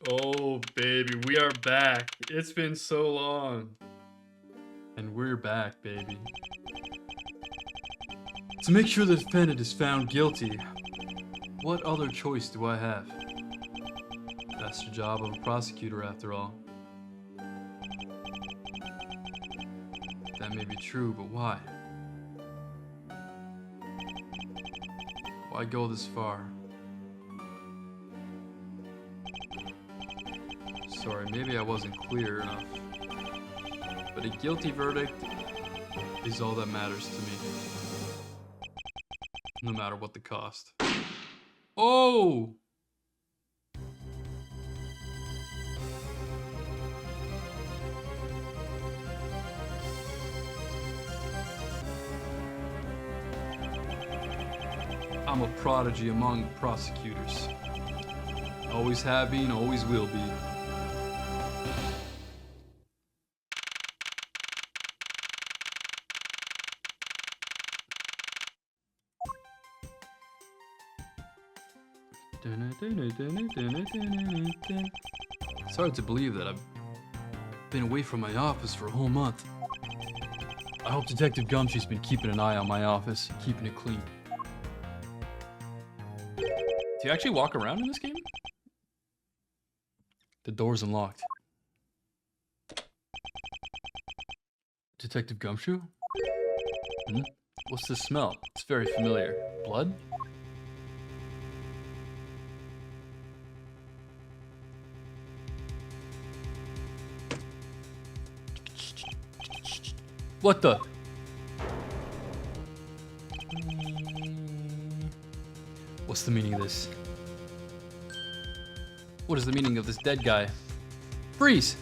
Oh, baby, we are back. It's been so long. And we're back, baby. To make sure the defendant is found guilty, what other choice do I have? That's the job of a prosecutor, after all. That may be true, but why? Why go this far? Sorry, maybe I wasn't clear enough. But a guilty verdict is all that matters to me. No matter what the cost. Oh! I'm a prodigy among prosecutors. Always have been, always will be. It's hard to believe that I've been away from my office for a whole month. I hope Detective Gumshoe's been keeping an eye on my office, keeping it clean. Do you actually walk around in this game? The door's unlocked. Detective Gumshoe? Hmm? What's this smell? It's very familiar. Blood? What the? What's the meaning of this? What is the meaning of this dead guy? Freeze!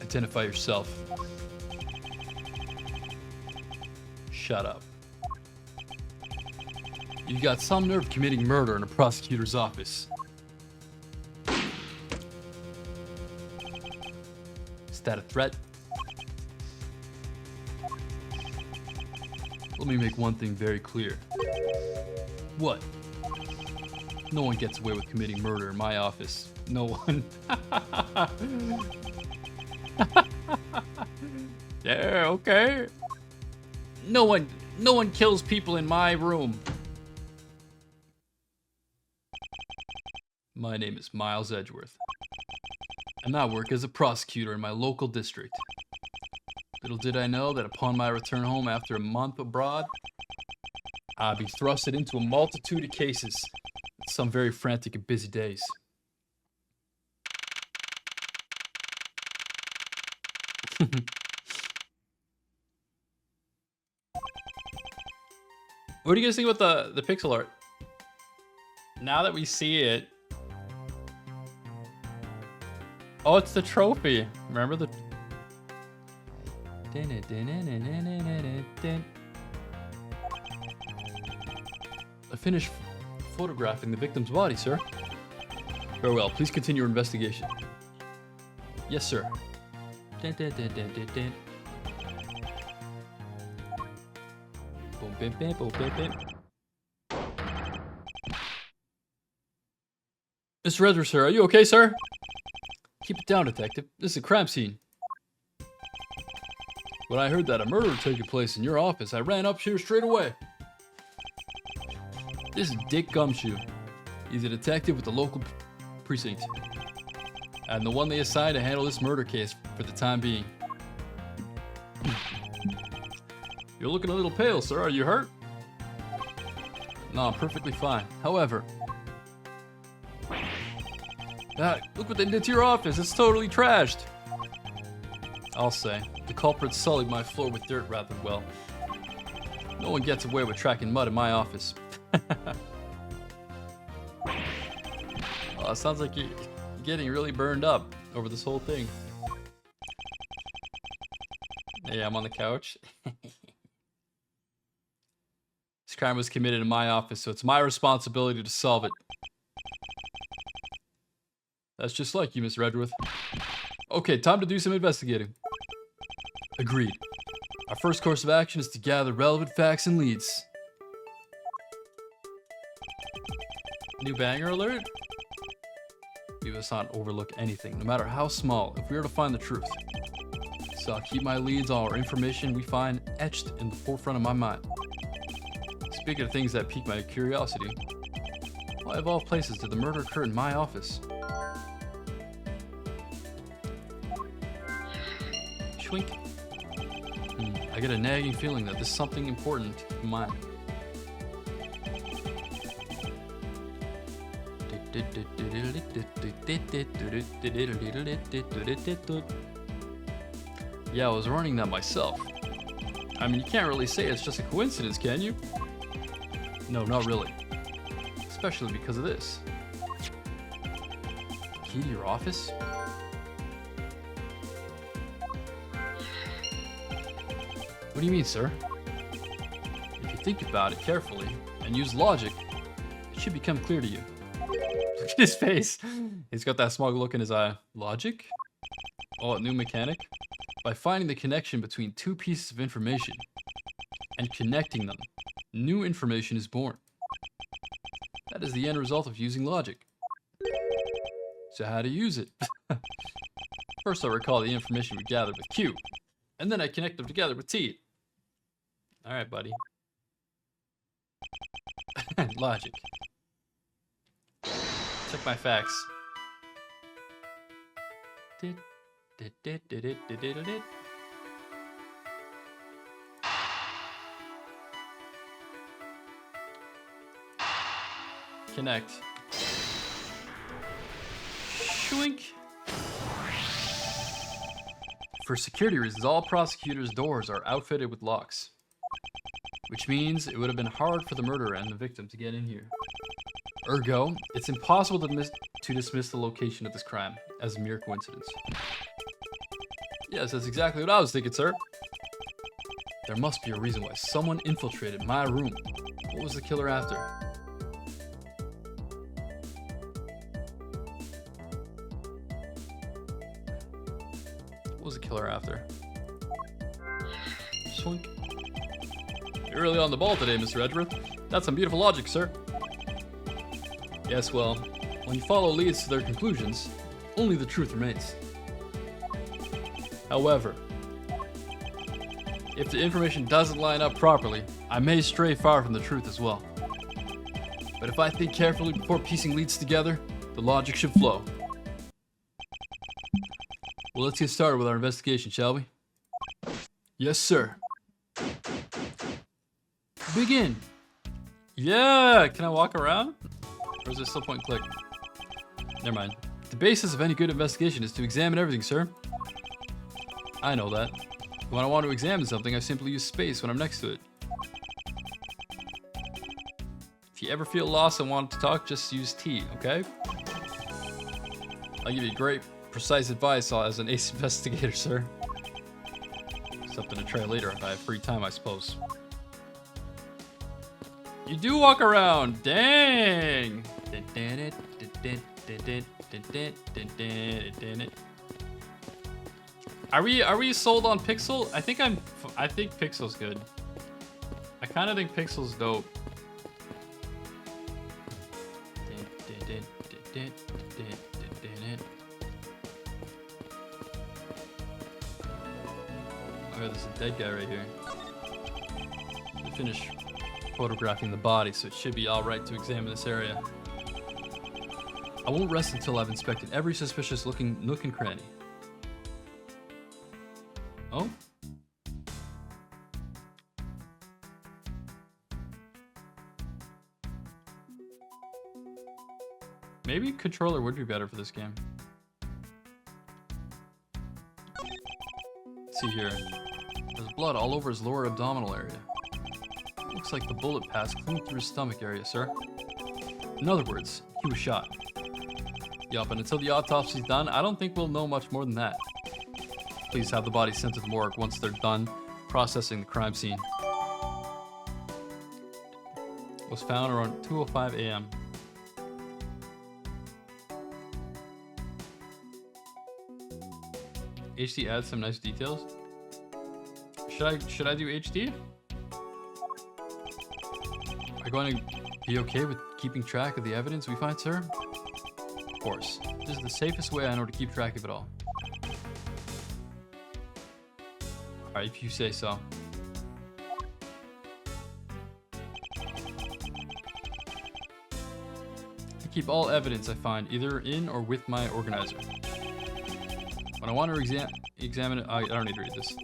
Identify yourself. Shut up. You got some nerve committing murder in a prosecutor's office. Is that a threat? Let me make one thing very clear. What? No one gets away with committing murder in my office. No one. Yeah, okay. No one kills people in my room. My name is Miles Edgeworth, and I work as a prosecutor in my local district. Little did I know that upon my return home after a month abroad, I'd be thrusted into a multitude of cases, some very frantic and busy days. What do you guys think about the pixel art? Now that we see it... Oh, it's the trophy. Remember the... I finished photographing the victim's body, sir. Very well. Please continue your investigation. Yes, sir. Mr. Edgeworth, sir, are you okay, sir? Keep it down, detective. This is a crime scene. When I heard that a murder had taken place in your office, I ran up here straight away. This is Dick Gumshoe. He's a detective with the local precinct. And the one they assigned to handle this murder case for the time being. You're looking a little pale, sir. Are you hurt? No, I'm perfectly fine. However... look what they did to your office. It's totally trashed. I'll say. The culprit sullied my floor with dirt rather well. No one gets away with tracking mud in my office. Well, it sounds like you're getting really burned up over this whole thing. Hey, I'm on the couch. This crime was committed in my office, so it's my responsibility to solve it. That's just like you, Mr. Edgeworth. Okay, time to do some investigating. Agreed. Our first course of action is to gather relevant facts and leads. New banger alert? We must not overlook anything, no matter how small, if we are to find the truth. So I'll keep my leads, all our information we find etched in the forefront of my mind. Speaking of things that pique my curiosity, why of all places did the murder occur in my office? Schwink. I get a nagging feeling that there's something important to keep in mind. Yeah, I was running that myself. I mean, you can't really say it's just a coincidence, can you? No, not really. Especially because of this. Key to your office? What do you mean, sir? If you think about it carefully and use logic, it should become clear to you. Look at his face. He's got that smug look in his eye. Logic? Oh, a new mechanic? By finding the connection between two pieces of information and connecting them, new information is born. That is the end result of using logic. So how to use it? First I recall the information we gathered with Q, and then I connect them together with T. Alright, buddy. Logic. Check my facts. Connect. Shwink. For security reasons, all prosecutors' doors are outfitted with locks. Which means it would have been hard for the murderer and the victim to get in here. Ergo, it's impossible to dismiss the location of this crime as a mere coincidence. Yes, that's exactly what I was thinking, sir. There must be a reason why someone infiltrated my room. What was the killer after? What was the killer after? Swink. You're really on the ball today, Mr. Edgeworth. That's some beautiful logic, sir. Yes, well, when you follow leads to their conclusions, only the truth remains. However, if the information doesn't line up properly, I may stray far from the truth as well. But if I think carefully before piecing leads together, the logic should flow. Well, let's get started with our investigation, shall we? Yes, sir. Begin. Yeah, can I walk around? Or is there still point click? Never mind. The basis of any good investigation is to examine everything, sir. I know that. When I want to examine something, I simply use space when I'm next to it. If you ever feel lost and want to talk, just use T, okay? I'll give you great, precise advice as an ace investigator, sir. Something to try later if I have free time, I suppose. You do walk around, dang! Are we sold on Pixel? I think Pixel's good. I kind of think Pixel's dope. Oh, there's a dead guy right here. We finished photographing the body, so it should be alright to examine this area. I won't rest until I've inspected every suspicious looking nook and cranny. Oh? Maybe controller would be better for this game. Let's see here. There's blood all over his lower abdominal area. Looks like the bullet passed clean through his stomach area, sir. In other words, he was shot. Yup, and until the autopsy's done, I don't think we'll know much more than that. Please have the body sent to the morgue once they're done processing the crime scene. Was found around 2:05 a.m. HD adds some nice details. Should I do HD? Are you going to be okay with keeping track of the evidence we find, sir? Of course. This is the safest way I know to keep track of it all. Alright, if you say so. I keep all evidence I find either in or with my organizer. When I want to examine it, I don't need to read this.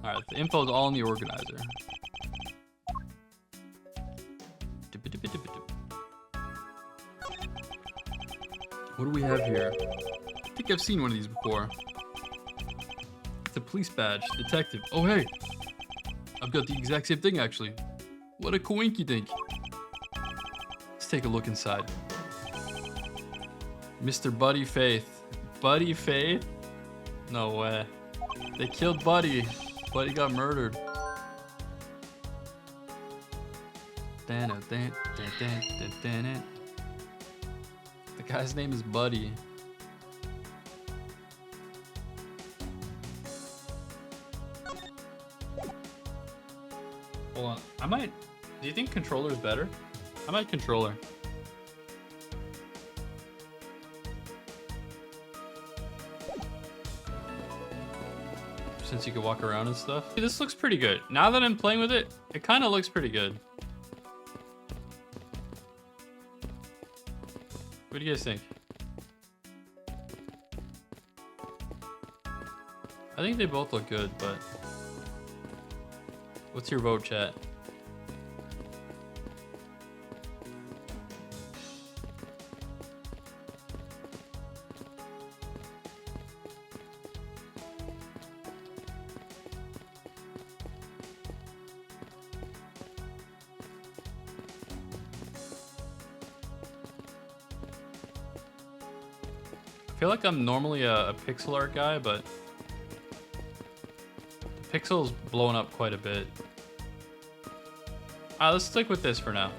Alright, the info is all in the organizer. What do we have here? I think I've seen one of these before. It's a police badge. Detective. Oh, hey. I've got the exact same thing, actually. What a coinky-dink. Let's take a look inside. Mr. Buddy Faith. Buddy Faith? No way. They killed Buddy. Buddy got murdered. The guy's name is Buddy. Hold on. I might... Do you think controller is better? I might controller. Since you can walk around and stuff. This looks pretty good. Now that I'm playing with it, it kind of looks pretty good. What do you guys think? I think they both look good, but... What's your vote, chat? I feel like I'm normally a pixel art guy, but the pixel's blown up quite a bit. Alright, let's stick with this for now.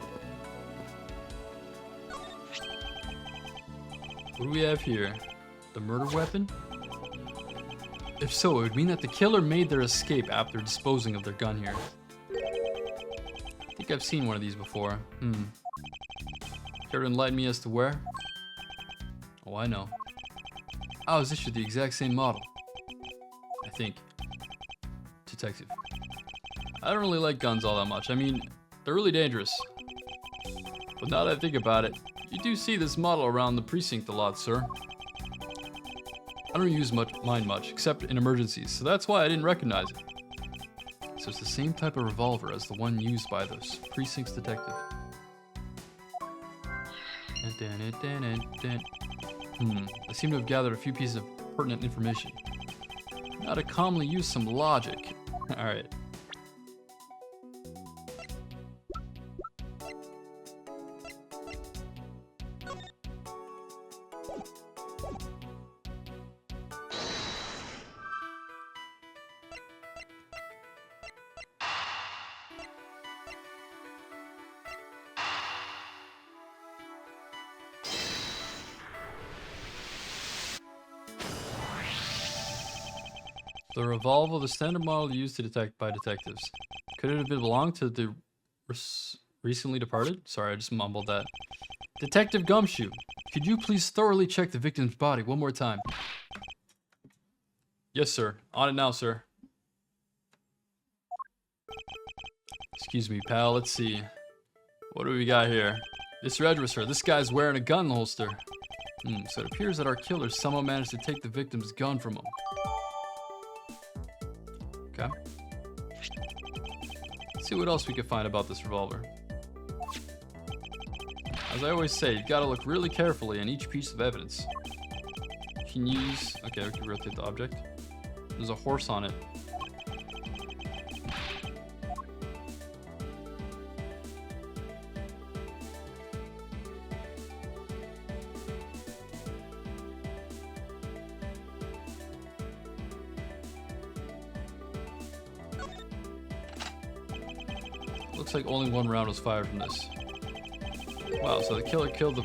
What do we have here? The murder weapon? If so, it would mean that the killer made their escape after disposing of their gun here. I think I've seen one of these before. Care to enlighten me as to where? Oh, I know. I was issued the exact same model. I think. Detective. I don't really like guns all that much. I mean, they're really dangerous. But now that I think about it, you do see this model around the precinct a lot, sir. I don't use mine much, except in emergencies, so that's why I didn't recognize it. So it's the same type of revolver as the one used by the precinct's detective. I seem to have gathered a few pieces of pertinent information. Now to calmly use some logic. Alright. The revolver, the standard model used to detect by detectives. Could it have belonged to the recently departed? Sorry, I just mumbled that. Detective Gumshoe, could you please thoroughly check the victim's body one more time? Yes, sir. On it now, sir. Excuse me, pal. Let's see. What do we got here? Mr. Edwards, sir. This guy's wearing a gun holster. So it appears that our killer somehow managed to take the victim's gun from him. Okay. Let's see what else we can find about this revolver. As I always say, you've got to look really carefully on each piece of evidence. You can use... Okay, we can rotate the object. There's a horse on it. Looks like only one round was fired from this. Wow, so the killer killed the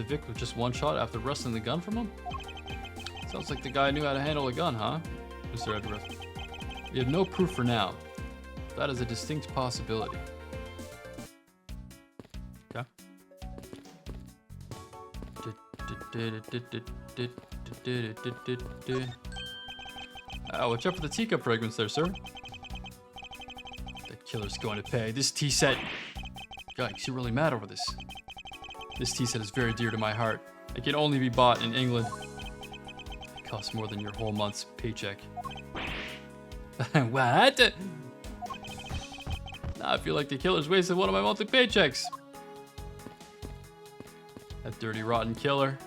victim with just one shot after wresting the gun from him? Sounds like the guy knew how to handle a gun, huh? Mr. Edgeworth. We have no proof for now. That is a distinct possibility. Okay. Watch out for the teacup fragments there, sir. The killer's going to pay. This tea set... Yikes, you're really mad over this. This tea set is very dear to my heart. It can only be bought in England. It costs more than your whole month's paycheck. What? Now I feel like the killer's wasted one of my monthly paychecks. That dirty, rotten killer.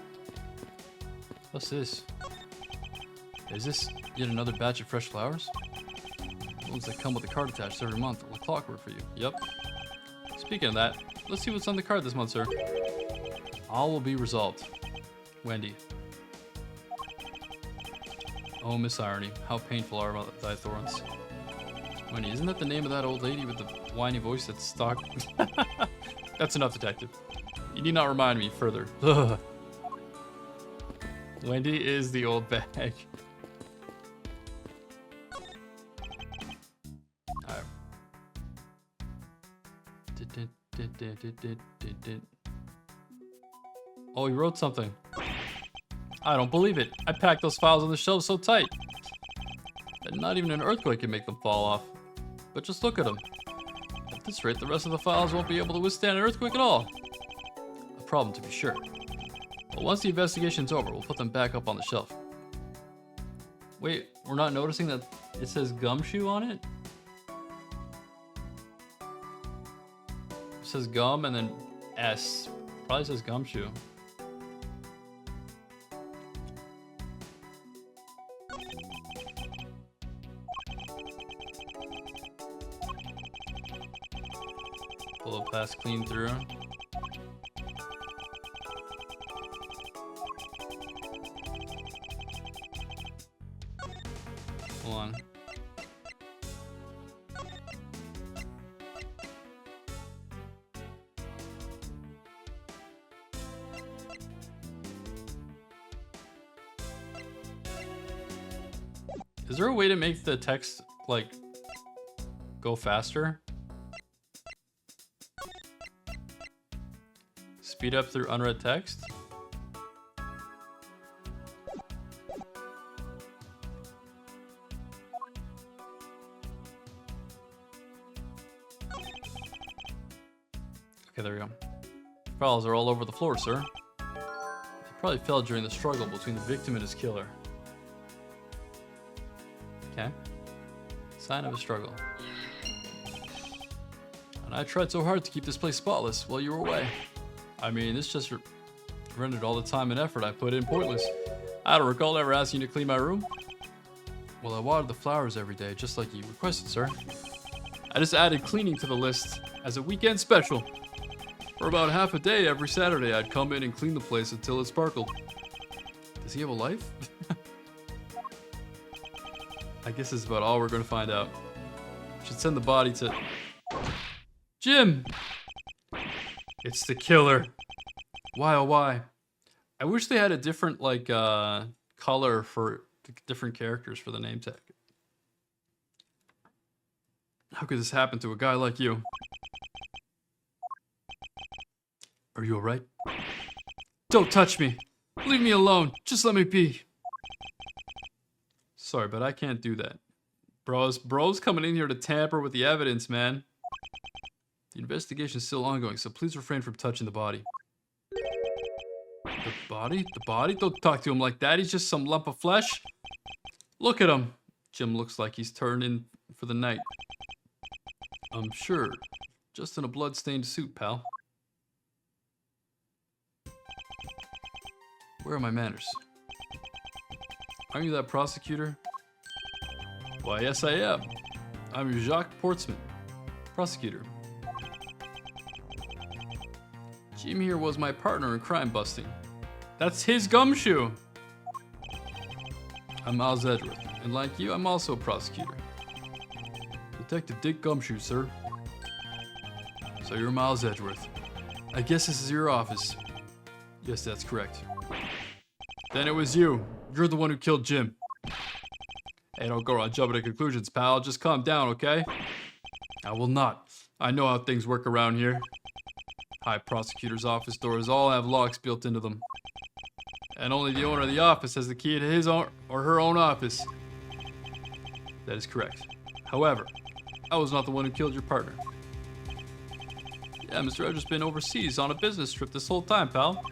What's this? Is this yet another batch of fresh flowers? The ones that come with a card attached every month. Like clockwork for you. Yep. Speaking of that, let's see what's on the card this month, sir. All will be resolved. Wendy. Oh, Miss Irony. How painful are thy thorns. Wendy, isn't that the name of that old lady with the whiny voice that's stalked? That's enough, detective. You need not remind me further. Wendy is the old bag. Alright. Oh, he wrote something. I don't believe it. I packed those files on the shelves so tight that not even an earthquake can make them fall off. But just look at them. At this rate, the rest of the files won't be able to withstand an earthquake at all. A problem, to be sure. But once the investigation's over, we'll put them back up on the shelf. Wait, we're not noticing that it says gumshoe on it? It says gum and then S. Probably says gumshoe. Pull it past clean through. Hold on. Is there a way to make the text, like, go faster? Speed up through unread text? Okay, there we go. Files are all over the floor, sir. They probably fell during the struggle between the victim and his killer. Okay. Sign of a struggle. And I tried so hard to keep this place spotless while you were away. I mean, this just rendered all the time and effort I put in pointless. I don't recall ever asking you to clean my room. Well, I watered the flowers every day, just like you requested, sir. I just added cleaning to the list as a weekend special. For about half a day every Saturday, I'd come in and clean the place until it sparkled. Does he have a life? I guess this is about all we're going to find out. Should send the body to... Jim! It's the killer. Why, oh why? I wish they had a different, like, color for different characters for the name tag. How could this happen to a guy like you? Are you alright? Don't touch me! Leave me alone! Just let me be! Sorry, but I can't do that. Bro's coming in here to tamper with the evidence, man. The investigation's still ongoing, so please refrain from touching the body. The body? The body? Don't talk to him like that. He's just some lump of flesh. Look at him. Jim looks like he's turned in for the night. I'm sure. Just in a blood-stained suit, pal. Where are my manners? Aren't you that prosecutor? Why, yes I am. I'm Jacques Portsman, prosecutor. Jim here was my partner in crime busting. That's his gumshoe! I'm Miles Edgeworth, and like you, I'm also a prosecutor. Detective Dick Gumshoe, sir. So you're Miles Edgeworth. I guess this is your office. Yes, that's correct. Then it was you. You're the one who killed Jim. Hey, don't go around jumping to conclusions, pal. Just calm down, okay? I will not. I know how things work around here. High prosecutor's office doors all have locks built into them. And only the owner of the office has the key to his own or her own office. That is correct. However, I was not the one who killed your partner. Yeah, Mr. Edger's been overseas on a business trip this whole time, pal.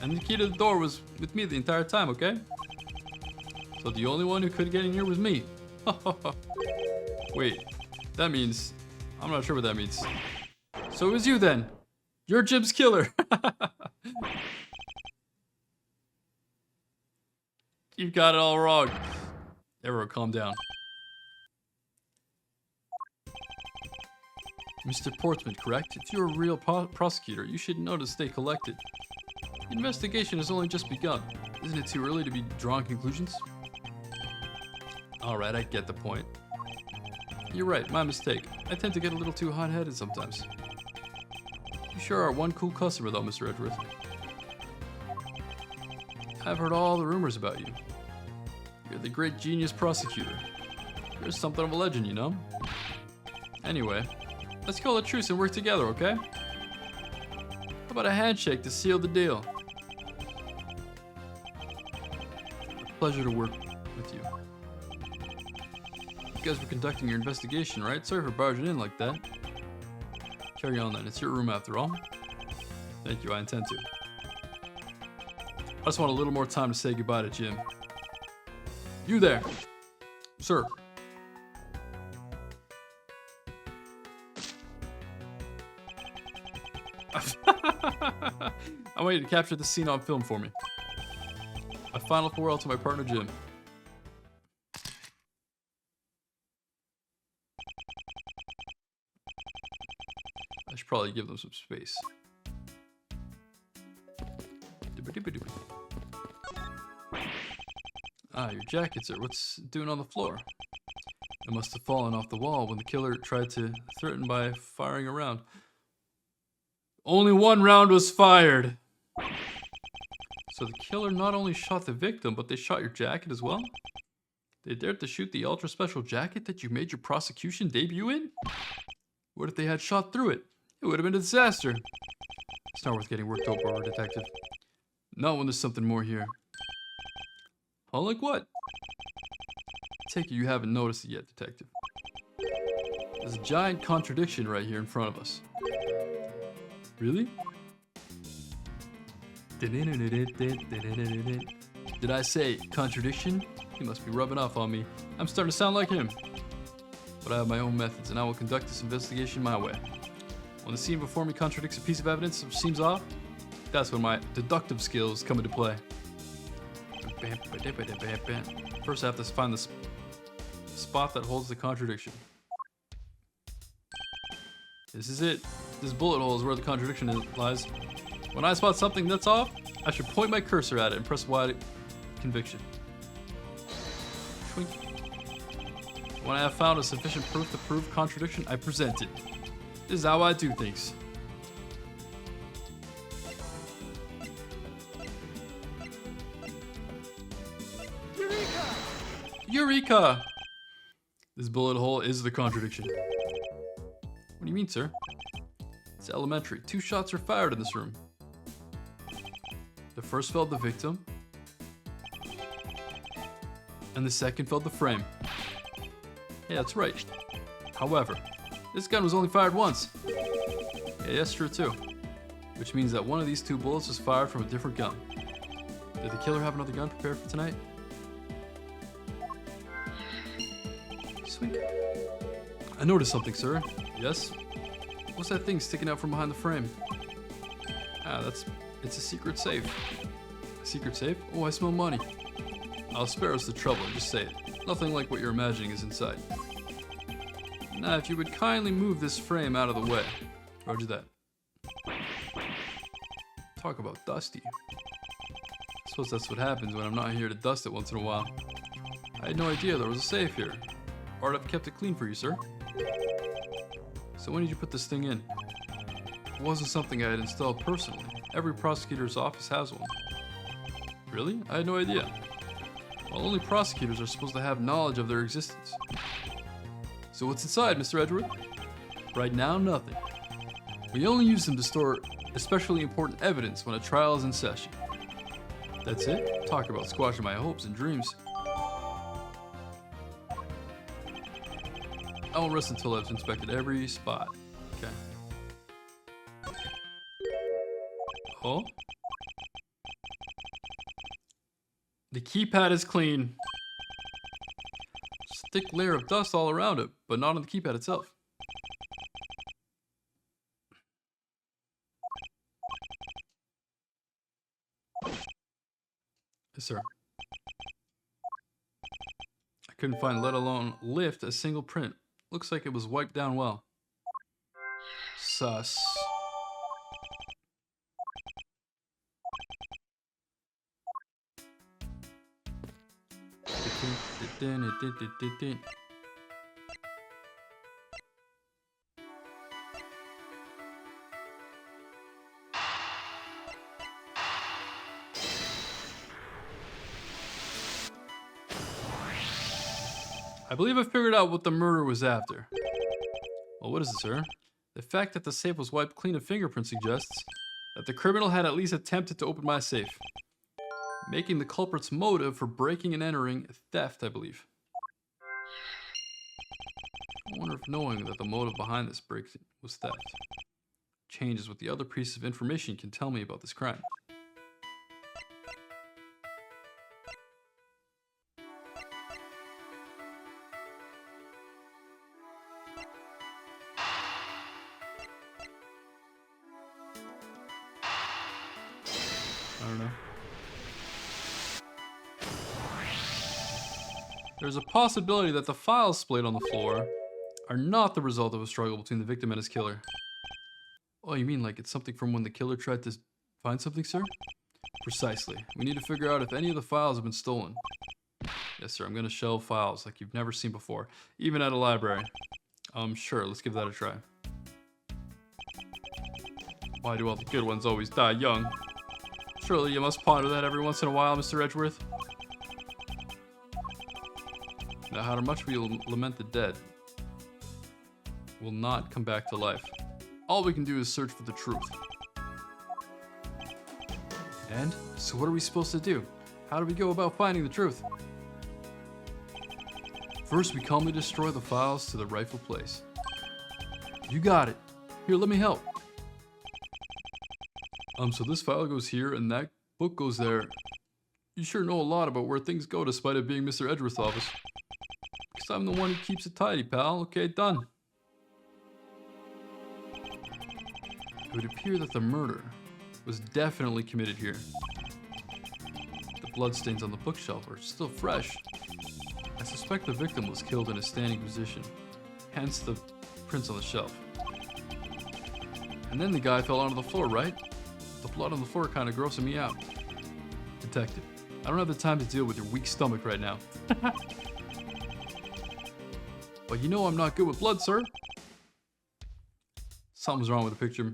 And the key to the door was with me the entire time, okay? So the only one who could get in here was me. Wait, that means... I'm not sure what that means. So it was you then. You're Jim's killer. You got it all wrong. Everyone, calm down. Mr. Portsman, correct? If you're a real prosecutor, you should know to stay collected. The investigation has only just begun. Isn't it too early to be drawing conclusions? Alright, I get the point. You're right, my mistake. I tend to get a little too hot-headed sometimes. You sure are one cool customer though, Mr. Edgeworth. I've heard all the rumors about you. You're the great genius prosecutor. You're something of a legend, you know? Anyway, let's call a truce and work together, okay? How about a handshake to seal the deal? Pleasure to work with you. You guys were conducting your investigation, right? Sorry for barging in like that. Carry on then, it's your room after all. Thank you, I intend to. I just want a little more time to say goodbye to Jim. You there, sir. I want you to capture this scene on film for me. A final farewell to my partner Jim. I should probably give them some space. Ah, your jacket, sir. What's it doing on the floor? It must have fallen off the wall when the killer tried to threaten by firing a round. Only one round was fired. So the killer not only shot the victim, but they shot your jacket as well? They dared to shoot the ultra special jacket that you made your prosecution debut in? What if they had shot through it? It would have been a disaster. It's not worth getting worked up over, detective. Not when there's something more here. Oh, like what? Take it you haven't noticed it yet, detective. There's a giant contradiction right here in front of us. Really? Did I say contradiction? He must be rubbing off on me. I'm starting to sound like him. But I have my own methods, and I will conduct this investigation my way. When the scene before me contradicts a piece of evidence which seems off, that's when my deductive skills come into play. First I have to find the spot that holds the contradiction. This is it. This bullet hole is where the contradiction lies. When I spot something that's off, I should point my cursor at it and press Y to conviction. When I have found a sufficient proof to prove contradiction, I present it. This is how I do things. Eureka! Eureka! This bullet hole is the contradiction. What do you mean, sir? It's elementary. 2 shots were fired in this room. The first felled the victim, and the second felled the frame. Yeah, that's right. However, this gun was only fired once. Yeah, that's true too. Which means that one of these 2 bullets was fired from a different gun. Did the killer have another gun prepared for tonight? Sweet. I noticed something, sir. Yes? What's that thing sticking out from behind the frame? Ah, it's a secret safe. A secret safe? Oh, I smell money. I'll spare us the trouble and just say it. Nothing like what you're imagining is inside. Now, if you would kindly move this frame out of the way. Roger that. Talk about dusty. I suppose that's what happens when I'm not here to dust it once in a while. I had no idea there was a safe here. Or I'd have kept it clean for you, sir. So when did you put this thing in? It wasn't something I had installed personally. Every prosecutor's office has one. Really? I had no idea. While only prosecutors are supposed to have knowledge of their existence. So what's inside, Mr. Edgeworth? Right now, nothing. We only use them to store especially important evidence when a trial is in session. That's it? Talk about squashing my hopes and dreams. I won't rest until I've inspected every spot. Okay. Oh? The keypad is clean. Just a thick layer of dust all around it, but not on the keypad itself. Yes, sir. I couldn't find, let alone lift, a single print. Looks like it was wiped down well. Sus. I believe I figured out what the murder was after. Well, what is it, sir? The fact that the safe was wiped clean of fingerprints suggests that the criminal had at least attempted to open my safe, making the culprit's motive for breaking and entering theft, I believe. I wonder if knowing that the motive behind this break was theft changes what the other piece of information can tell me about this crime. I don't know. There's a possibility that the files splayed on the floor are not the result of a struggle between the victim and his killer. Oh, you mean like it's something from when the killer tried to find something, sir? Precisely. We need to figure out if any of the files have been stolen. Yes, sir, I'm gonna shelve files like you've never seen before, even at a library. Sure, let's give that a try. Why do all the good ones always die young? Surely you must ponder that every once in a while, Mr. Edgeworth. Now, however much we lament the dead, will not come back to life. All we can do is search for the truth. And? So what are we supposed to do? How do we go about finding the truth? First, we calmly destroy the files to the rightful place. You got it. Here, let me help. So this file goes here and that book goes there. You sure know a lot about where things go despite it being Mr. Edgeworth's office. Because I'm the one who keeps it tidy, pal. Okay, done. It would appear that the murder was definitely committed here. The bloodstains on the bookshelf are still fresh. I suspect the victim was killed in a standing position, hence the prints on the shelf. And then the guy fell onto the floor, right? The blood on the floor kind of grossing me out. Detective, I don't have the time to deal with your weak stomach right now. But you know I'm not good with blood, sir. Something's wrong with the picture.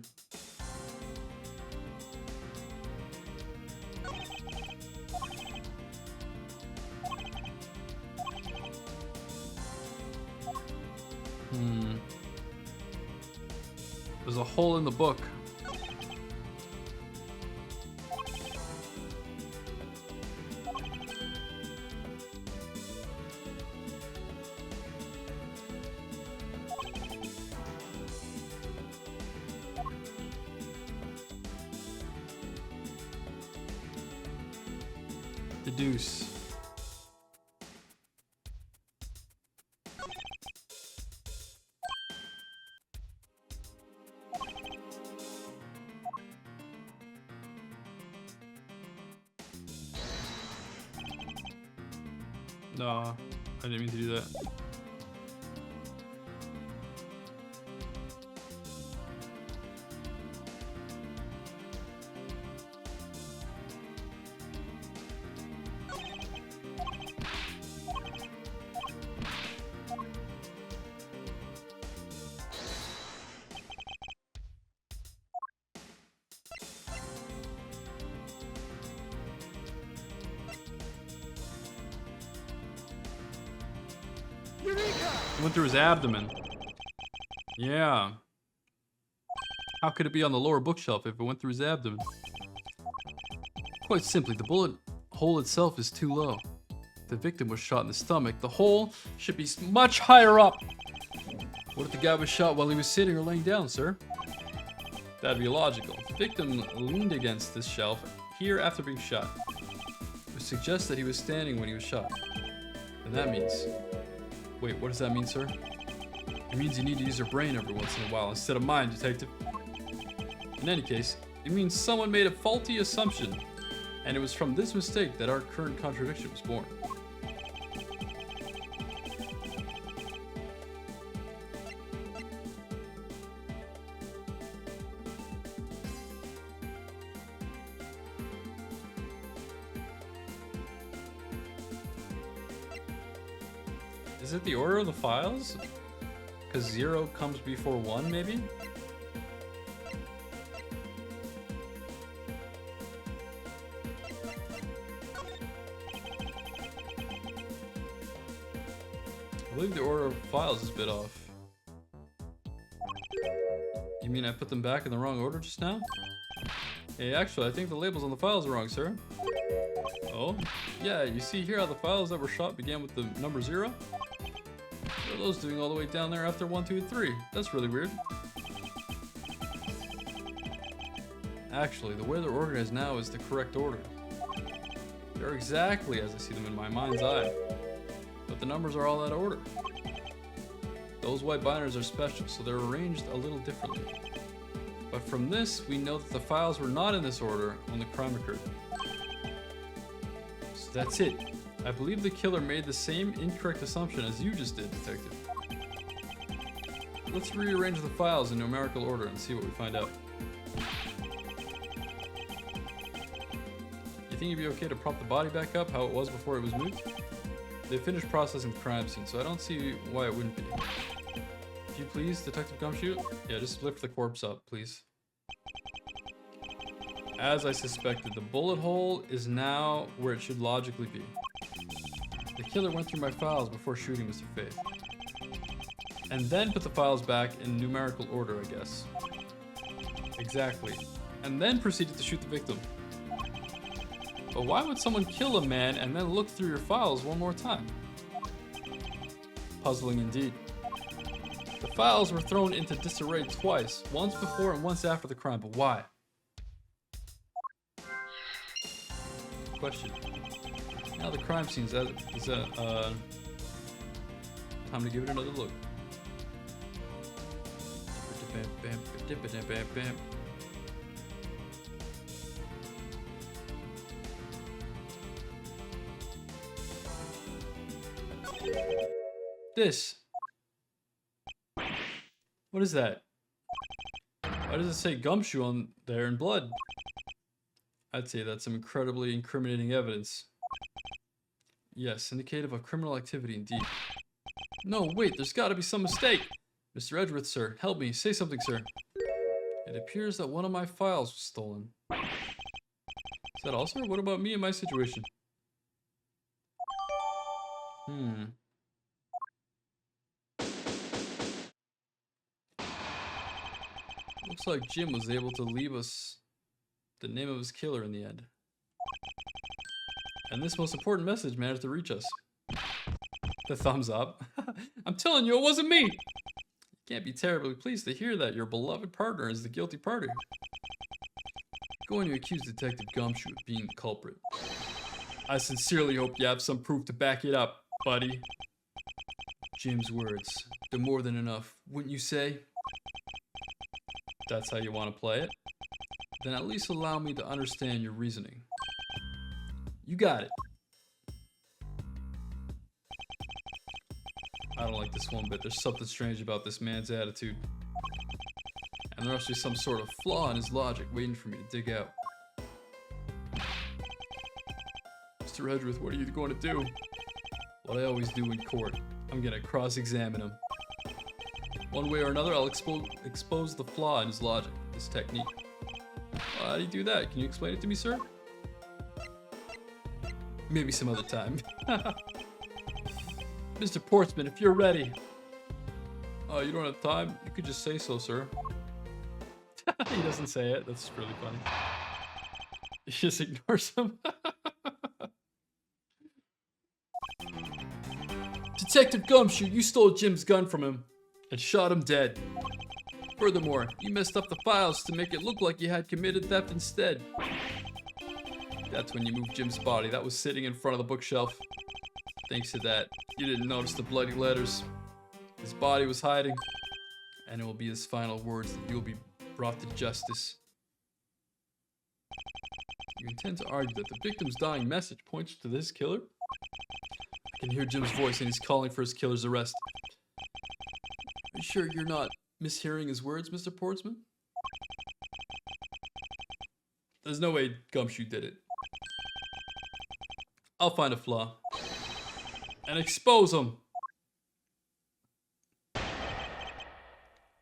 There's a hole in the book. The deuce. No, I didn't mean to do that. It went through his abdomen. Yeah. How could it be on the lower bookshelf if it went through his abdomen? Quite simply, the bullet hole itself is too low. If the victim was shot in the stomach, the hole should be much higher up. What if the guy was shot while he was sitting or laying down, sir? That'd be illogical. The victim leaned against this shelf here after being shot. It would suggest that he was standing when he was shot. And that means... Wait, what does that mean, sir? It means you need to use your brain every once in a while instead of mine, detective. In any case, it means someone made a faulty assumption, and it was from this mistake that our current contradiction was born. Is it the order of the files? Because 0 comes before 1, maybe? I believe the order of files is a bit off. You mean I put them back in the wrong order just now? Hey, actually, I think the labels on the files are wrong, sir. Oh? Yeah, you see here how the files that were shot began with the number 0? What are those doing all the way down there after 1, 2, and 3? That's really weird. Actually, the way they're organized now is the correct order. They're exactly as I see them in my mind's eye. But the numbers are all out of order. Those white binders are special, so they're arranged a little differently. But from this, we know that the files were not in this order when the crime occurred. So that's it. I believe the killer made the same incorrect assumption as you just did, detective. Let's rearrange the files in numerical order and see what we find out. You think it'd be okay to prop the body back up how it was before it was moved? They finished processing the crime scene, so I don't see why it wouldn't be. If you please, Detective Gumshoe? Yeah, just lift the corpse up, please. As I suspected, the bullet hole is now where it should logically be. The killer went through my files before shooting Mr. Faith. And then put the files back in numerical order, I guess. Exactly. And then proceeded to shoot the victim. But why would someone kill a man and then look through your files one more time? Puzzling indeed. The files were thrown into disarray twice, once before and once after the crime, but why? Question. Now the crime scene, is that time to give it another look. This. What is that? Why does it say Gumshoe on there in blood? I'd say that's some incredibly incriminating evidence. Yes, indicative of criminal activity indeed. No, wait, there's gotta be some mistake. Mr. Edgeworth, sir, help me. Say something, sir. It appears that one of my files was stolen. Is that all, sir? What about me and my situation? Looks like Jim was able to leave us the name of his killer in the end. And this most important message managed to reach us. The thumbs up. I'm telling you, it wasn't me! You can't be terribly pleased to hear that your beloved partner is the guilty party. Going to accuse Detective Gumshoe of being the culprit. I sincerely hope you have some proof to back it up, buddy. Jim's words. They're more than enough, wouldn't you say? That's how you want to play it? Then at least allow me to understand your reasoning. You got it. I don't like this one bit. There's something strange about this man's attitude. And there must be some sort of flaw in his logic waiting for me to dig out. Mr. Edgeworth, what are you going to do? What I always do in court. I'm gonna cross-examine him. One way or another, I'll expose the flaw in his logic, his technique. How do you do that? Can you explain it to me, sir? Maybe some other time. Mr. Portsman, if you're ready. Oh, you don't have time? You could just say so, sir. He doesn't say it. That's really funny. He just ignores him. Detective Gumshoe, you stole Jim's gun from him and shot him dead. Furthermore, you messed up the files to make it look like you had committed theft instead. That's when you moved Jim's body. That was sitting in front of the bookshelf. Thanks to that, you didn't notice the bloody letters. His body was hiding, and it will be his final words that you'll be brought to justice. You intend to argue that the victim's dying message points to this killer? I can hear Jim's voice, and he's calling for his killer's arrest. Are you sure you're not mishearing his words, Mr. Portsman? There's no way Gumshoe did it. I'll find a flaw. And expose him!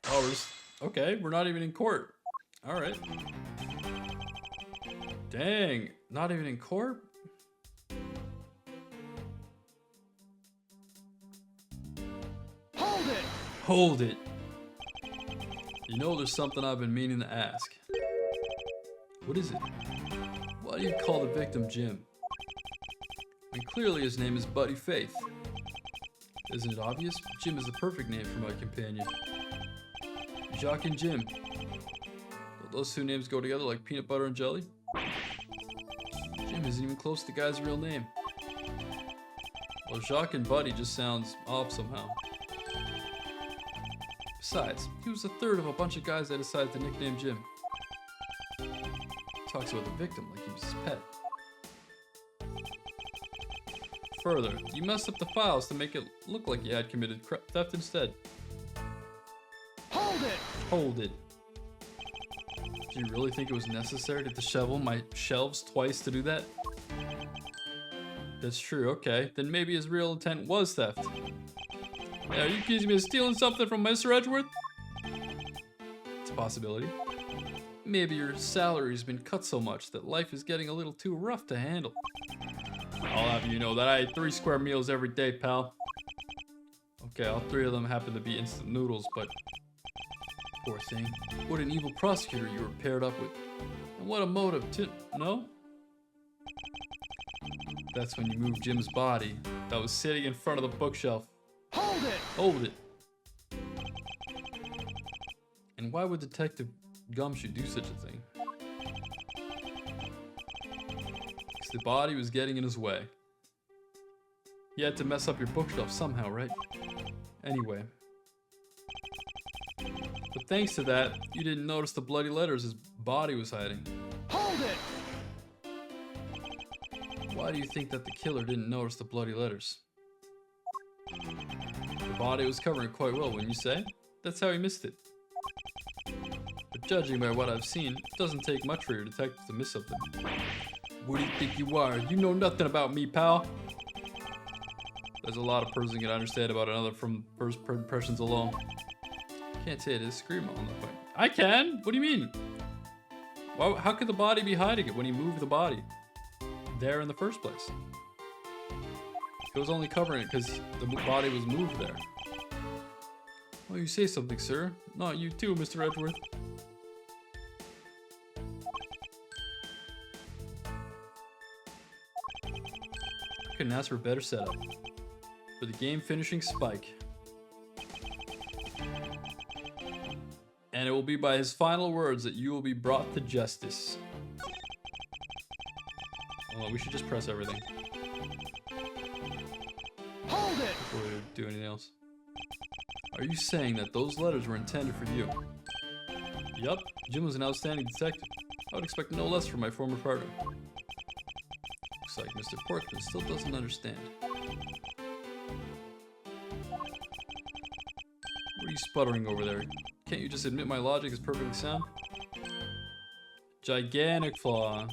Oh, okay, we're not even in court. Alright. Dang, not even in court? Hold it! Hold it. You know, there's something I've been meaning to ask. What is it? Why do you call the victim Jim? I mean, clearly his name is Buddy Faith. Isn't it obvious? Jim is the perfect name for my companion. Jacques and Jim. Don't those two names go together like peanut butter and jelly? Jim isn't even close to the guy's real name. Well, Jacques and Buddy just sounds off somehow. Besides, he was the third of a bunch of guys that decided to nickname Jim. Talks about the victim like he was his pet. Further, you messed up the files to make it look like you had committed theft instead. Hold it! Hold it. Do you really think it was necessary to dishevel my shelves twice to do that? That's true, okay. Then maybe his real intent was theft. Yeah, are you accusing me of stealing something from Mr. Edgeworth? It's a possibility. Maybe your salary's been cut so much that life is getting a little too rough to handle. I'll have you know that I eat 3 square meals every day, pal. Okay, all 3 of them happen to be instant noodles, but... Poor thing. What an evil prosecutor you were paired up with. And what a motive to... No? That's when you moved Jim's body that was sitting in front of the bookshelf. Hold it! Hold it. And why would Detective Gumshoe do such a thing? Because the body was getting in his way. He had to mess up your bookshelf somehow, right? Anyway. But thanks to that, you didn't notice the bloody letters his body was hiding. Hold it! Why do you think that the killer didn't notice the bloody letters? The body was covering it quite well, wouldn't you say? That's how he missed it. But judging by what I've seen, it doesn't take much for your detective to miss something. Who do you think you are? You know nothing about me, pal. There's a lot a person can understand about another from first impressions alone. Can't say I disagree on that point. I can? What do you mean? How could the body be hiding it when he moved the body there in the first place? It was only covering it because the body was moved there. Oh, you say something, sir. Not you too, Mr. Edgeworth. I couldn't ask for a better setup. For the game finishing spike. And it will be by his final words that you will be brought to justice. Well, we should just press everything. Hold it! Before we do anything else. Are you saying that those letters were intended for you? Yup, Jim was an outstanding detective. I would expect no less from my former partner. Looks like Mr. Portman still doesn't understand. What are you sputtering over there? Can't you just admit my logic is perfectly sound? Gigantic flaw.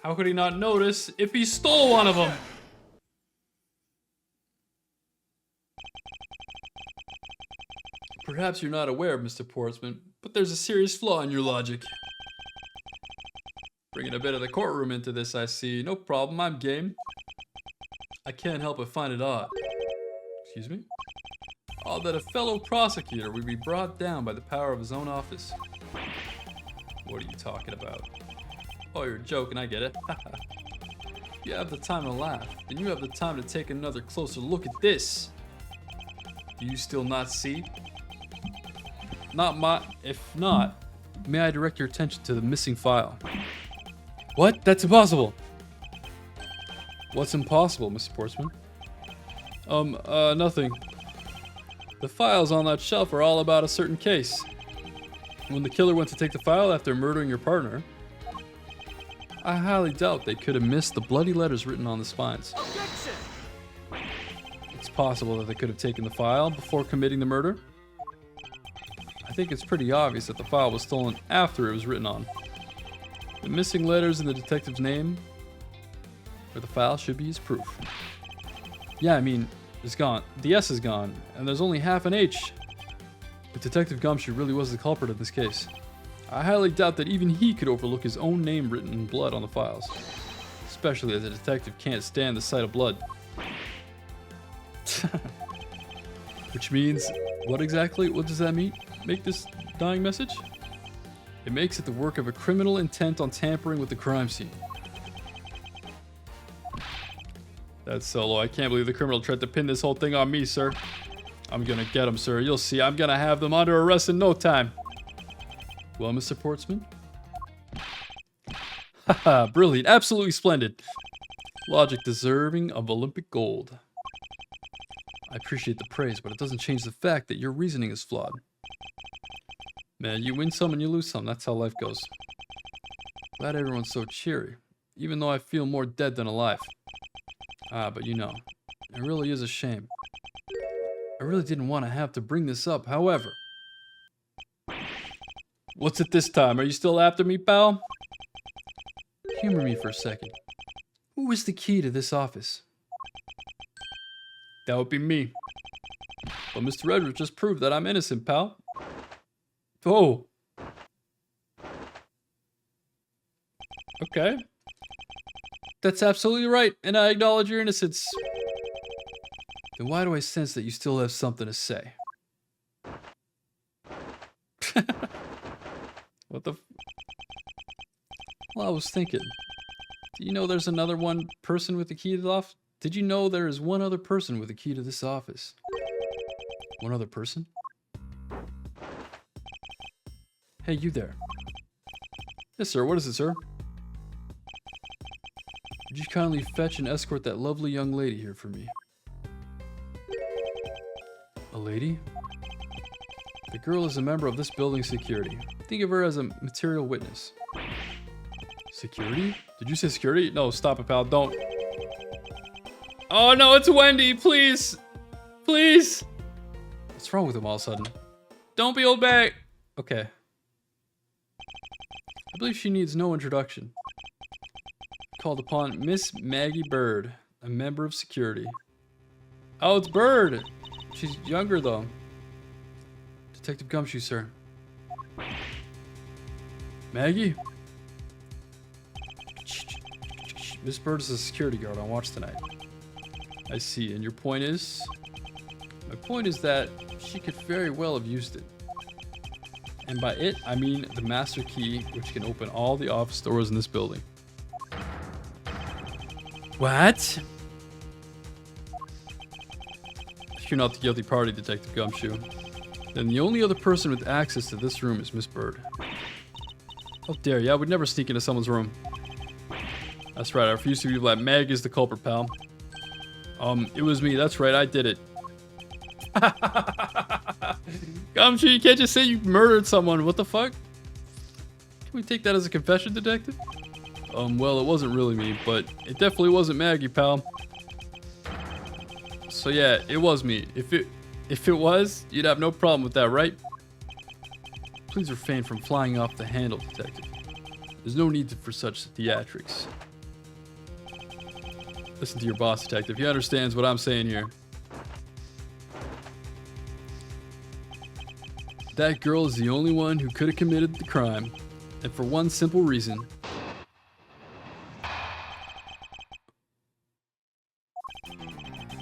How could he not notice if he stole one of them? Perhaps you're not aware, Mr. Portsman, but there's a serious flaw in your logic. Bringing a bit of the courtroom into this, I see. No problem, I'm game. I can't help but find it odd. Excuse me? Odd that a fellow prosecutor would be brought down by the power of his own office. What are you talking about? Oh, you're joking, I get it. If you have the time to laugh, then you have the time to take another closer look at this. Do you still not see? If not, may I direct your attention to the missing file? What? That's impossible. What's impossible, Mr. Sportsman? Nothing. The files on that shelf are all about a certain case. When the killer went to take the file after murdering your partner, I highly doubt they could have missed the bloody letters written on the spines. Objection! It's possible that they could have taken the file before committing the murder. I think it's pretty obvious that the file was stolen after it was written on. The missing letters in the detective's name or the file should be his proof. Yeah, I mean, it's gone. The S is gone, and there's only half an H. If Detective Gumshoe really was the culprit of this case, I highly doubt that even he could overlook his own name written in blood on the files. Especially as a detective can't stand the sight of blood. Which means, what exactly? What does that mean? Make this dying message? It makes it the work of a criminal intent on tampering with the crime scene. That's Solo. I can't believe the criminal tried to pin this whole thing on me, sir. I'm gonna get him, sir. You'll see. I'm gonna have them under arrest in no time. Well, Mr. Portsman? Haha, brilliant. Absolutely splendid. Logic deserving of Olympic gold. I appreciate the praise, but it doesn't change the fact that your reasoning is flawed. Man, you win some and you lose some. That's how life goes. Glad everyone's so cheery, even though I feel more dead than alive. Ah, but you know, it really is a shame. I really didn't want to have to bring this up, however. What's it this time? Are you still after me, pal? Humor me for a second. Who is the key to this office? That would be me. But Mr. Edwards just proved that I'm innocent, pal. Oh. Okay. That's absolutely right, and I acknowledge your innocence. Then why do I sense that you still have something to say? What the Well, I was thinking. Do you know there's another one person with the key to the office? Did you know there is one other person with the key to this office? One other person? Hey, you there. Yes, sir. What is it, sir? Would you kindly fetch and escort that lovely young lady here for me? A lady? The girl is a member of this building's security. Think of her as a material witness. Security? Did you say security? No, stop it, pal. Don't. Oh no, it's Wendy. Please. Please. What's wrong with him all of a sudden? Don't be old back. Okay. I believe she needs no introduction. Called upon Miss Maggie Bird, a member of security. Oh, it's Bird. She's younger though. Detective Gumshoe, sir. Maggie? Miss Bird is a security guard on watch tonight. I see, and your point is? My point is that she could very well have used it. And by it, I mean the master key, which can open all the office doors in this building. What? If you're not the guilty party, Detective Gumshoe, then the only other person with access to this room is Miss Bird. How dare you? I would never sneak into someone's room. That's right, I refuse to believe that Meg is the culprit, pal. It was me, that's right, I did it. Gumshoe, you can't just say you murdered someone. What the fuck? Can we take that as a confession, detective? Well, it wasn't really me, but it definitely wasn't Maggie, pal. So yeah, it was me. If it was, you'd have no problem with that, right? Please refrain from flying off the handle, detective. There's no need for such theatrics. Listen to your boss, detective. He understands what I'm saying here. That girl is the only one who could have committed the crime. And for one simple reason.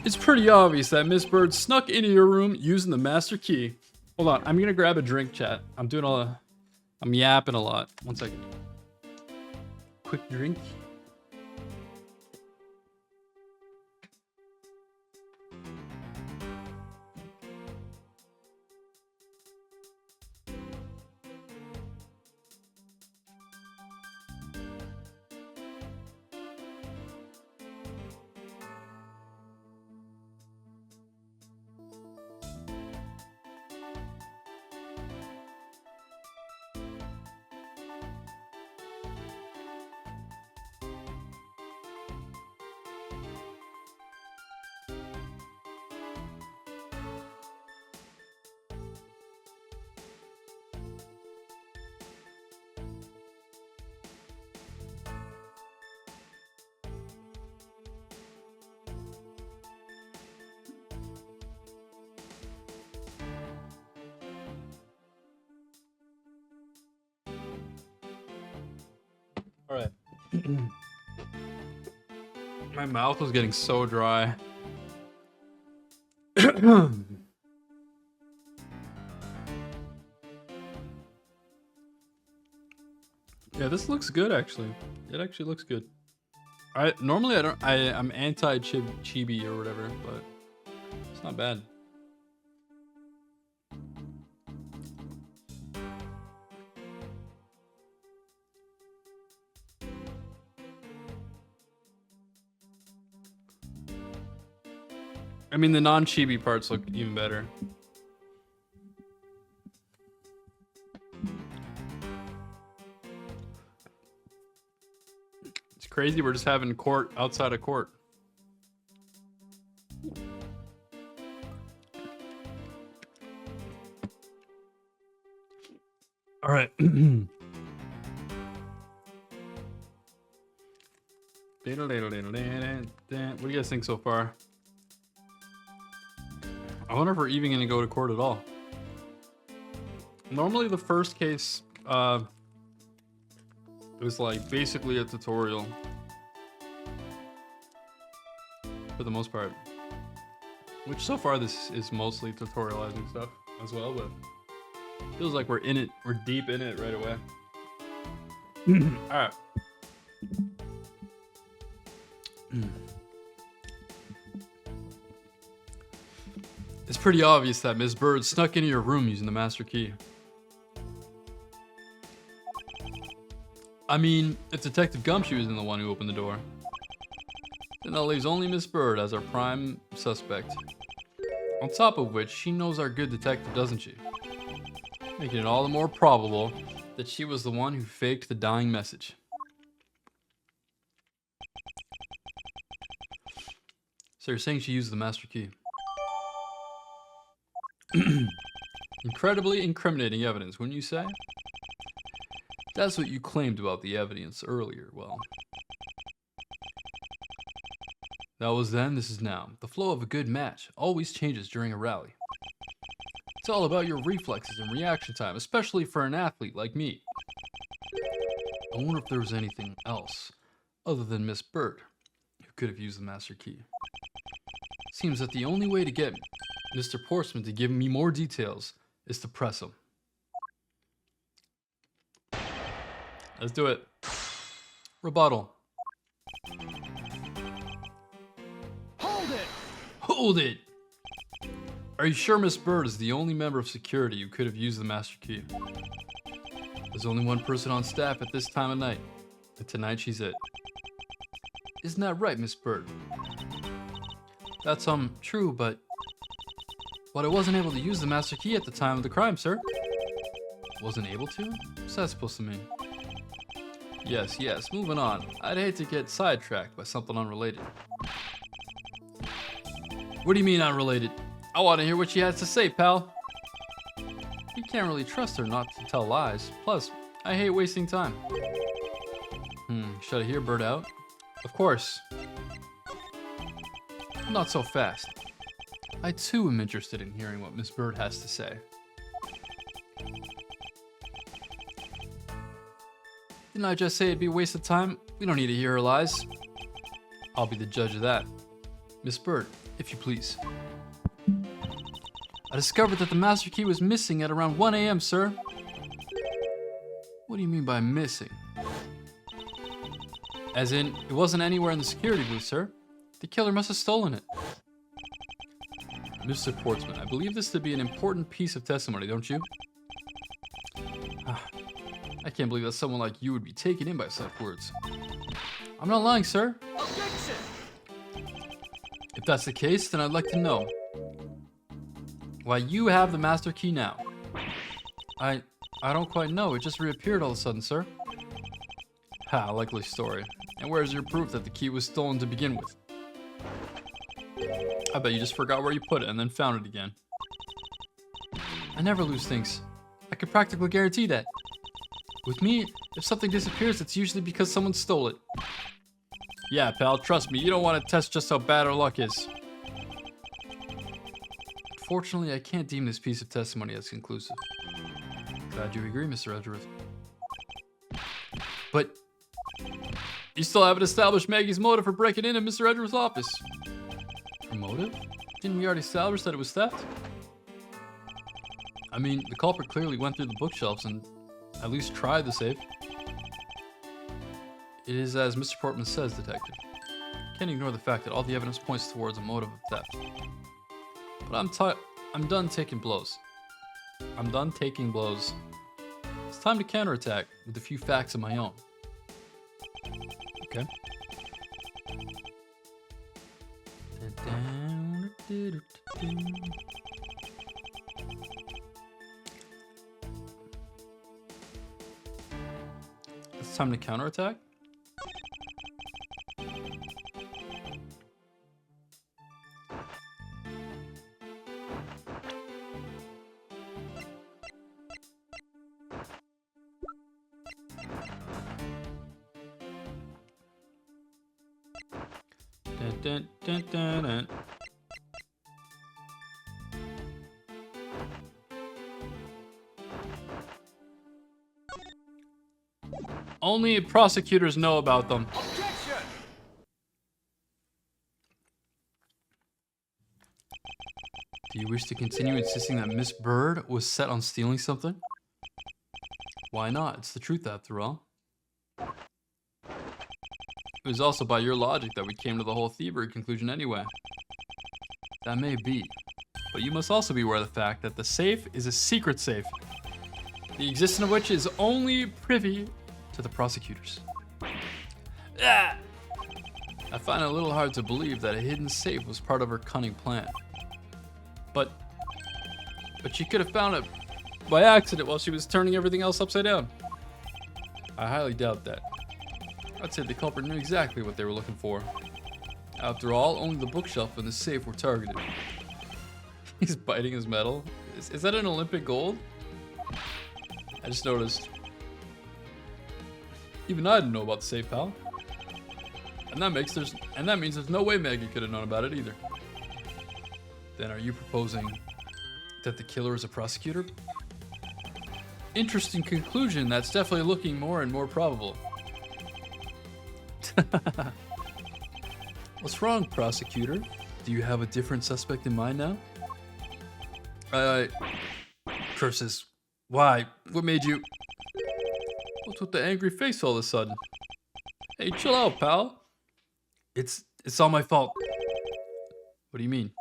It's pretty obvious that Miss Bird snuck into your room using the master key. Hold on, I'm gonna grab a drink, chat. I'm yapping a lot. 1 second. Quick drink. All right. My mouth was getting so dry. Yeah, this looks good actually. It actually looks good. Normally I'm anti chibi or whatever, but it's not bad. I mean, the non-chibi parts look even better. It's crazy we're just having court outside of court. All right. What do you guys think so far? I wonder if we're even gonna go to court at all. Normally the first case it was like basically a tutorial for the most part, which so far this is mostly tutorializing stuff as well, but feels like we're in it, we're deep in it right away. All right. It's pretty obvious that Miss Bird snuck into your room using the master key. I mean, if Detective Gumshoe isn't the one who opened the door, then that leaves only Miss Bird as our prime suspect. On top of which, she knows our good detective, doesn't she? Making it all the more probable that she was the one who faked the dying message. So you're saying she used the master key? Incredibly incriminating evidence, wouldn't you say? That's what you claimed about the evidence earlier. Well, that was then, this is now. The flow of a good match always changes during a rally. It's all about your reflexes and reaction time, especially for an athlete like me. I wonder if there was anything else other than Miss Bird who could have used the master key. Seems that the only way to get Mr. Portsman to give me more details is to press him. Let's do it. Rebuttal. Hold it! Hold it! Are you sure Miss Bird is the only member of security who could have used the master key? There's only one person on staff at this time of night, and tonight she's it. Isn't that right, Miss Bird? That's true, but But I wasn't able to use the master key at the time of the crime, sir. Wasn't able to? What's that supposed to mean? Yes, moving on. I'd hate to get sidetracked by something unrelated. What do you mean unrelated? I want to hear what she has to say, pal. You can't really trust her not to tell lies. Plus, I hate wasting time. Should I hear Bird out? Of course. Not so fast. I too am interested in hearing what Miss Bird has to say. Didn't I just say it'd be a waste of time? We don't need to hear her lies. I'll be the judge of that. Miss Bird, if you please. I discovered that the master key was missing at around 1 a.m., sir. What do you mean by missing? As in, it wasn't anywhere in the security booth, sir. The killer must have stolen it. Mr. Portsman, I believe this to be an important piece of testimony, don't you? I can't believe that someone like you would be taken in by such words. I'm not lying, sir. Objection! If that's the case, then I'd like to know why you have the master key now. I don't quite know. It just reappeared all of a sudden, sir. Ha, likely story. And where's your proof that the key was stolen to begin with? I bet you just forgot where you put it and then found it again. I never lose things. I can practically guarantee that. With me, if something disappears, it's usually because someone stole it. Yeah, pal, trust me, you don't want to test just how bad our luck is. Unfortunately, I can't deem this piece of testimony as conclusive. Glad you agree, Mr. Edgeworth. But you still haven't established Maggie's motive for breaking into Mr. Edgeworth's office. Her motive? Didn't we already establish that it was theft? I mean, the culprit clearly went through the bookshelves and at least tried the safe. It is as Mr. Portman says, Detective. Can't ignore the fact that all the evidence points towards a motive of theft. But I'm done taking blows. I'm done taking blows. It's time to counterattack with a few facts of my own. Okay. It's time to counterattack? Dun, dun, dun, dun. Only prosecutors know about them. Objection! Do you wish to continue insisting that Miss Bird was set on stealing something? Why not? It's the truth after all. It was also by your logic that we came to the whole thievery conclusion anyway. That may be, but you must also be aware of the fact that the safe is a secret safe, the existence of which is only privy to the prosecutors. Ah! I find it a little hard to believe that a hidden safe was part of her cunning plan. But she could have found it by accident while she was turning everything else upside down. I highly doubt that. I'd say the culprit knew exactly what they were looking for. After all, only the bookshelf and the safe were targeted. He's biting his metal. Is that an Olympic gold? I just noticed. Even I didn't know about the safe, pal. And that means there's no way Maggie could have known about it either. Then are you proposing that the killer is a prosecutor? Interesting conclusion. That's definitely looking more and more probable. What's wrong, prosecutor? Do you have a different suspect in mind now? Curses. Why? What made you... What's with the angry face all of a sudden? Hey, chill out, pal. It's all my fault. What do you mean?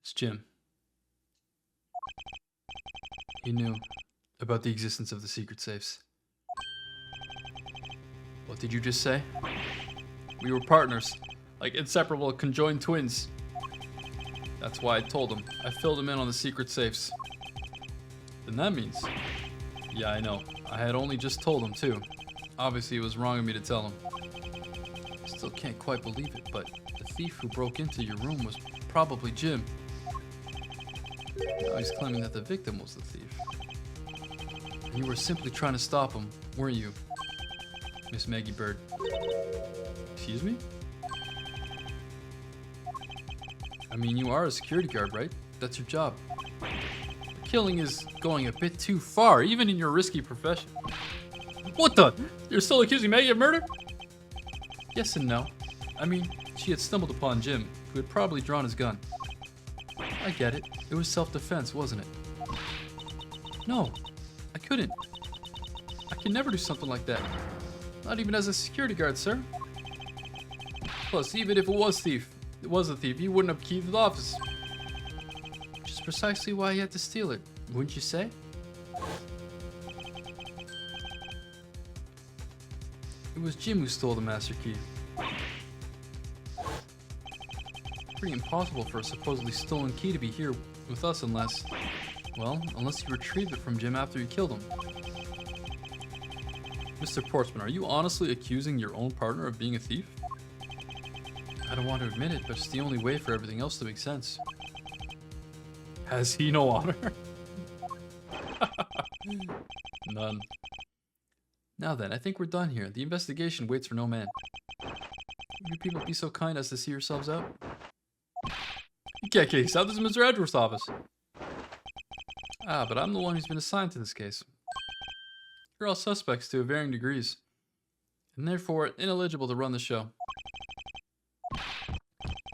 It's Jim. He knew about the existence of the secret safes. What did you just say? We were partners, like inseparable conjoined twins. That's why I told him. I filled him in on the secret safes. Then that means... Yeah, I know. I had only just told him, too. Obviously, it was wrong of me to tell him. I still can't quite believe it, but the thief who broke into your room was probably Jim. Now he's claiming that the victim was the thief. And you were simply trying to stop him, weren't you, Miss Maggie Bird? Excuse me? I mean, you are a security guard, right? That's your job. Killing is going a bit too far, even in your risky profession. What the? You're still accusing Maggie of murder? Yes and no. I mean, she had stumbled upon Jim, who had probably drawn his gun. I get it. It was self-defense, wasn't it? No, I couldn't. I can never do something like that. Not even as a security guard, sir. Plus, even if it was a thief, he wouldn't have keyed the office. Which is precisely why he had to steal it, wouldn't you say? It was Jim who stole the master key. Pretty impossible for a supposedly stolen key to be here with us unless you retrieved it from Jim after you killed him. Mr. Portsman, are you honestly accusing your own partner of being a thief? I don't want to admit it, but it's the only way for everything else to make sense. Has he no honor? None. Now then, I think we're done here. The investigation waits for no man. Would you people be so kind as to see yourselves out? You can't case out. This is Mr. Edgeworth's office. Ah, but I'm the one who's been assigned to this case. You're all suspects to varying degrees, and therefore ineligible to run the show.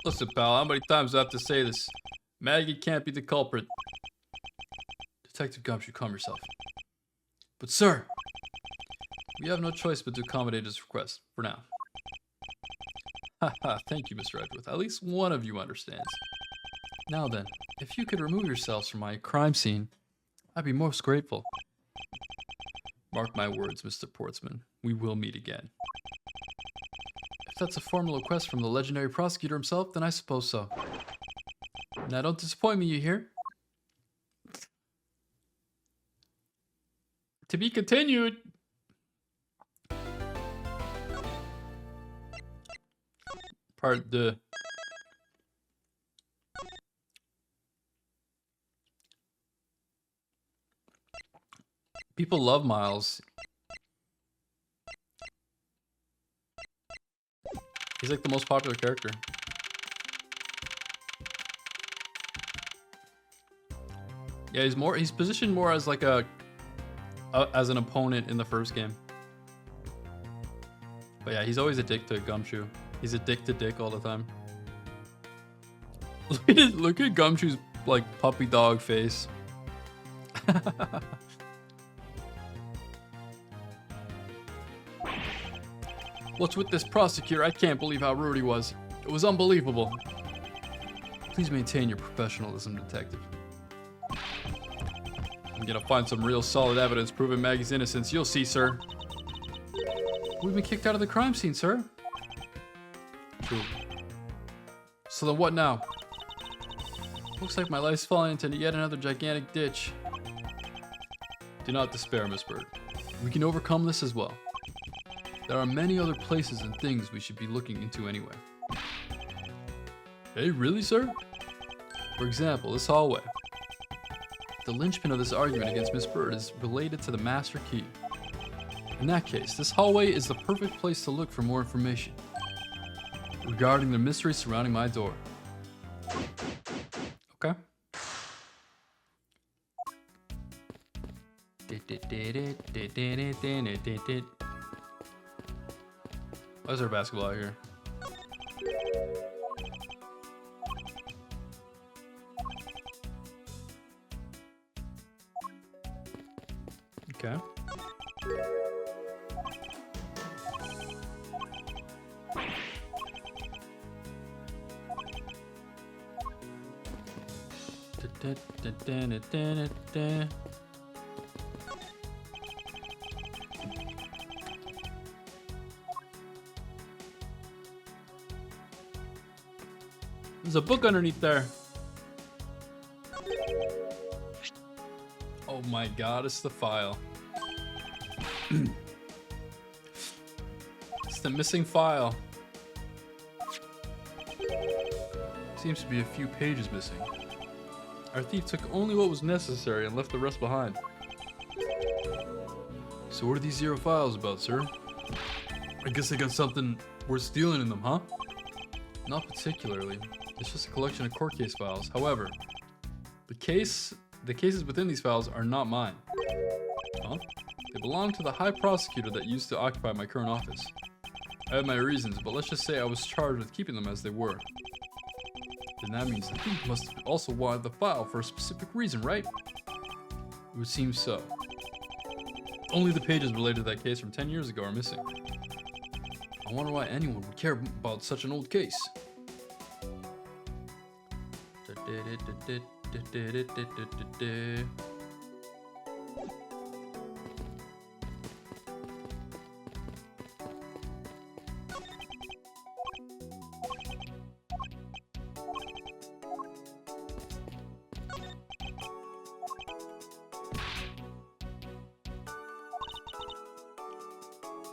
Listen, pal, how many times do I have to say this? Maggie can't be the culprit. Detective Gumshoe, calm yourself. But sir, we have no choice but to accommodate his request, for now. Haha, thank you, Mr. Edgeworth. At least one of you understands. Now then, if you could remove yourselves from my crime scene, I'd be most grateful. Mark my words, Mr. Portsman. We will meet again. If that's a formal request from the legendary prosecutor himself, then I suppose so. Now don't disappoint me, you hear? To be continued. Part 2. People love Miles. He's like the most popular character. Yeah, he's positioned more as like as an opponent in the first game. But yeah, he's always a dick to Gumshoe. He's a dick to Dick all the time. Look at Gumshoe's like puppy dog face. What's with this prosecutor? I can't believe how rude he was. It was unbelievable. Please maintain your professionalism, detective. I'm gonna find some real solid evidence proving Maggie's innocence. You'll see, sir. We've been kicked out of the crime scene, sir. True. So then what now? Looks like my life's falling into yet another gigantic ditch. Do not despair, Miss Bird. We can overcome this as well. There are many other places and things we should be looking into anyway. Hey, really, sir? For example, this hallway. The linchpin of this argument against Miss Bird is related to the master key. In that case, this hallway is the perfect place to look for more information regarding the mystery surrounding my door. Okay. Why is there basketball out here? Okay. There's a book underneath there. my god, it's the file. It's the missing file. Seems to be a few pages missing. Our thief took only what was necessary and left the rest behind. So what are these 0 files about, sir? I guess they got something worth stealing in them, huh? Not particularly. It's just a collection of court case files. However, the cases within these files are not mine. Huh? They belong to the high prosecutor that used to occupy my current office. I have my reasons, but let's just say I was charged with keeping them as they were. Then that means the thief must have also wanted the file for a specific reason, right? It would seem so. Only the pages related to that case from 10 years ago are missing. I wonder why anyone would care about such an old case.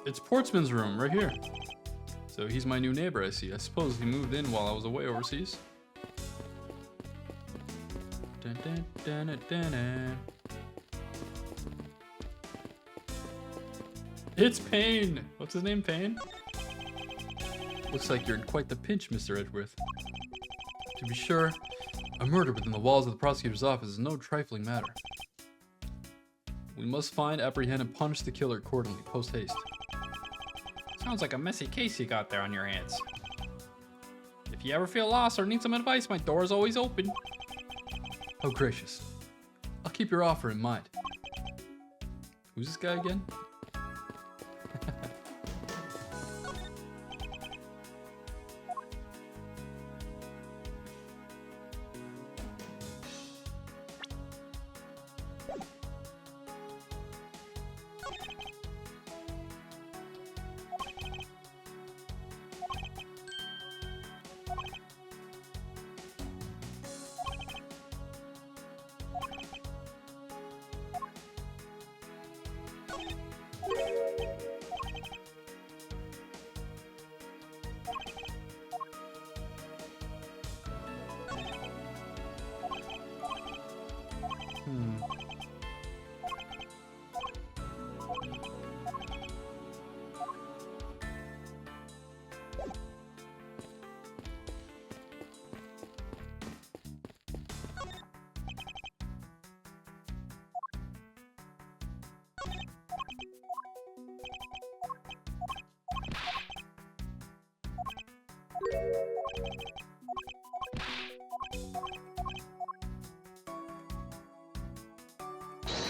It's Portsman's room, right here. So he's my new neighbor, I see. I suppose he moved in while I was away overseas. Dun, dun, dun, dun, dun, dun. It's Payne! What's his name, Payne? Looks like you're in quite the pinch, Mr. Edgeworth. To be sure, a murder within the walls of the prosecutor's office is no trifling matter. We must find, apprehend, and punish the killer accordingly, post-haste. Sounds like a messy case you got there on your hands. If you ever feel lost or need some advice, my door is always open. Oh, gracious. I'll keep your offer in mind. Who's this guy again?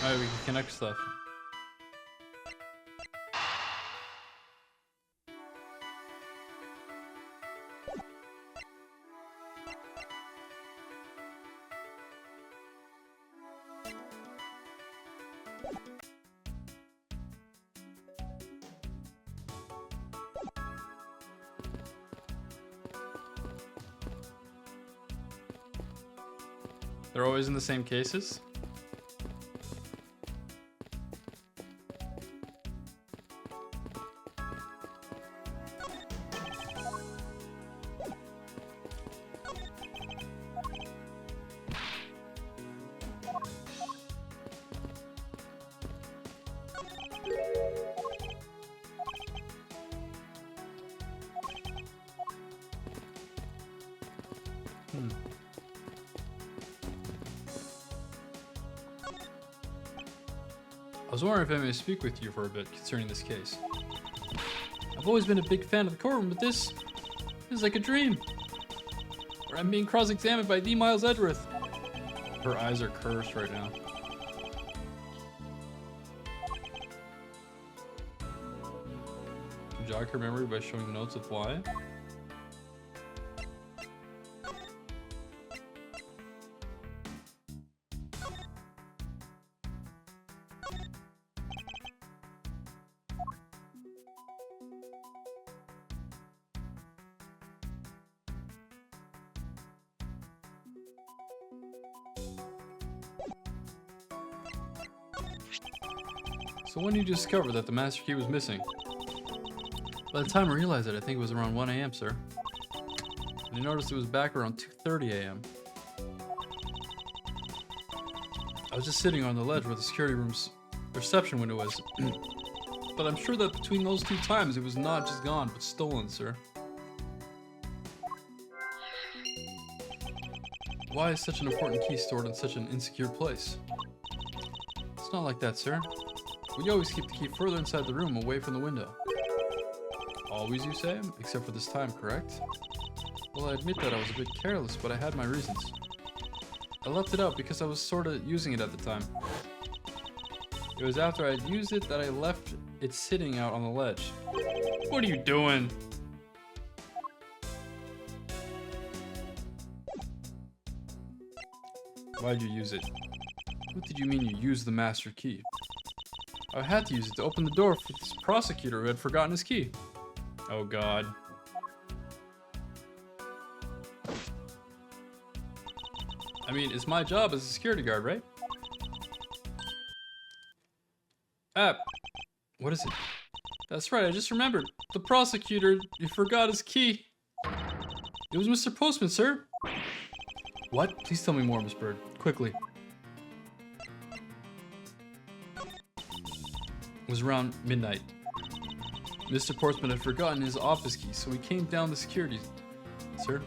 Alright, we can connect stuff. They're always in the same cases? I was wondering if I may speak with you for a bit concerning this case. I've always been a big fan of the courtroom, but this is like a dream. Where I'm being cross-examined by D. Miles Edgeworth. Her eyes are cursed right now. Jog her memory by showing notes of why. So when did you discover that the master key was missing? By the time I realized it, I think it was around 1 a.m., sir. And I noticed it was back around 2:30 a.m. I was just sitting on the ledge where the security room's reception window was. But I'm sure that between those 2 times, it was not just gone, but stolen, sir. Why is such an important key stored in such an insecure place? It's not like that, sir. We always keep the key further inside the room, away from the window. Always, you say? Except for this time, correct? Well, I admit that I was a bit careless, but I had my reasons. I left it out because I was sort of using it at the time. It was after I'd used it that I left it sitting out on the ledge. What are you doing? Why'd you use it? What did you mean you used the master key? I had to use it to open the door for this prosecutor who had forgotten his key. Oh god. I mean, it's my job as a security guard, right? What is it? That's right, I just remembered. The prosecutor, he forgot his key. It was Mr. Postman, sir. What? Please tell me more, Miss Bird. Quickly. It was around midnight. Mr. Postman had forgotten his office key, so he came down the security. Sir?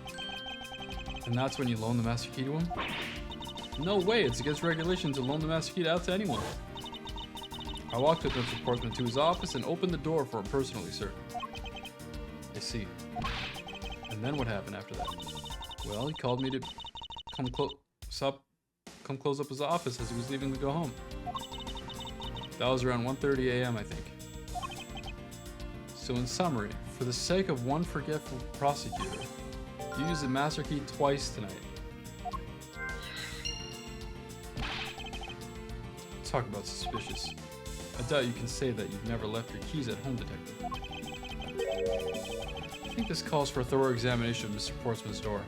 And that's when you loaned the master key to him? No way, it's against regulation to loan the master key out to anyone. I walked with Mr. Portsman to his office and opened the door for him personally, sir. I see. And then what happened after that? Well, he called me to come close up his office as he was leaving to go home. That was around 1:30 a.m., I think. So in summary, for the sake of one forgetful prosecutor, you used the master key twice tonight. Talk about suspicious. I doubt you can say that you've never left your keys at home, Detective. I think this calls for a thorough examination of Mr. Portsman's door.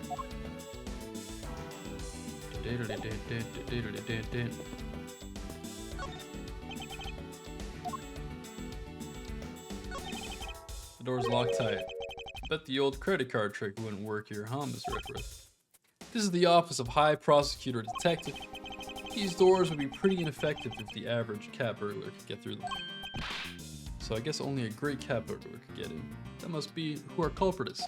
The door's locked tight. Bet the old credit card trick wouldn't work here, huh, Mr. Redworth? This is the office of High Prosecutor Detective. These doors would be pretty ineffective if the average cat burglar could get through them. So I guess only a great cat burglar could get in. That must be who our culprit is.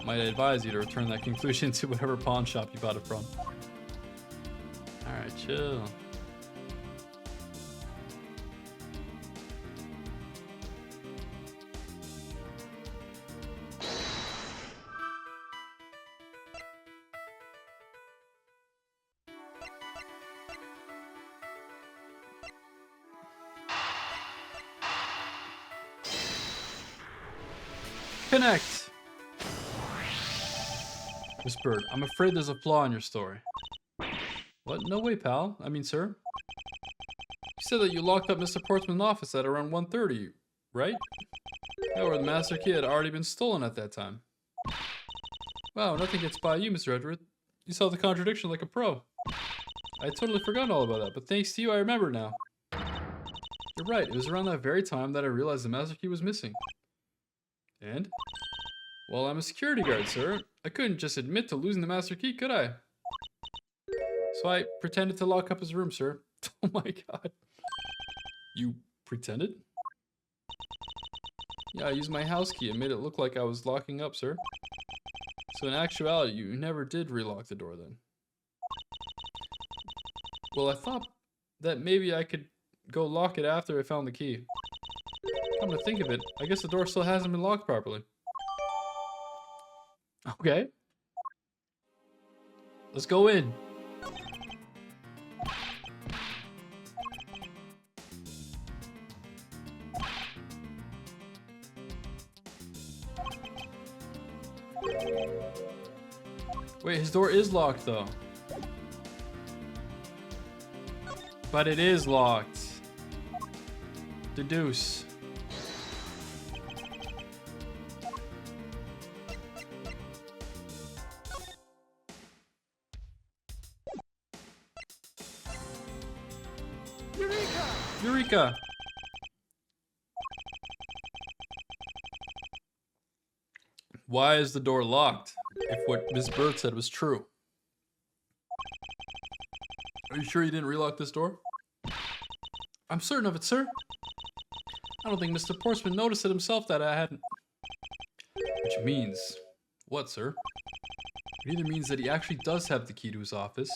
Might I advise you to return that conclusion to whatever pawn shop you bought it from. Alright, chill. Connect! Miss Bird, I'm afraid there's a flaw in your story. What? No way, pal. I mean, sir. You said that you locked up Mr. Portsman's office at around 1:30, right? Yeah, or the master key had already been stolen at that time. Wow, nothing gets by you, Mr. Edward. You saw the contradiction like a pro. I had totally forgotten all about that, but thanks to you, I remember now. You're right, it was around that very time that I realized the master key was missing. And? Well, I'm a security guard, sir. I couldn't just admit to losing the master key, could I? So I pretended to lock up his room, sir. Oh my god. You pretended? Yeah, I used my house key and made it look like I was locking up, sir. So in actuality, you never did relock the door then. Well, I thought that maybe I could go lock it after I found the key. Come to think of it, I guess the door still hasn't been locked properly. Okay. Let's go in. Wait, his door is locked though. But it is locked. Deduce. Eureka! Eureka! Why is the door locked if what Miss Bird said was true? Are you sure you didn't relock this door? I'm certain of it, sir. I don't think Mr. Portsman noticed it himself that I hadn't. Which means... what, sir? It either means that he actually does have the key to his office,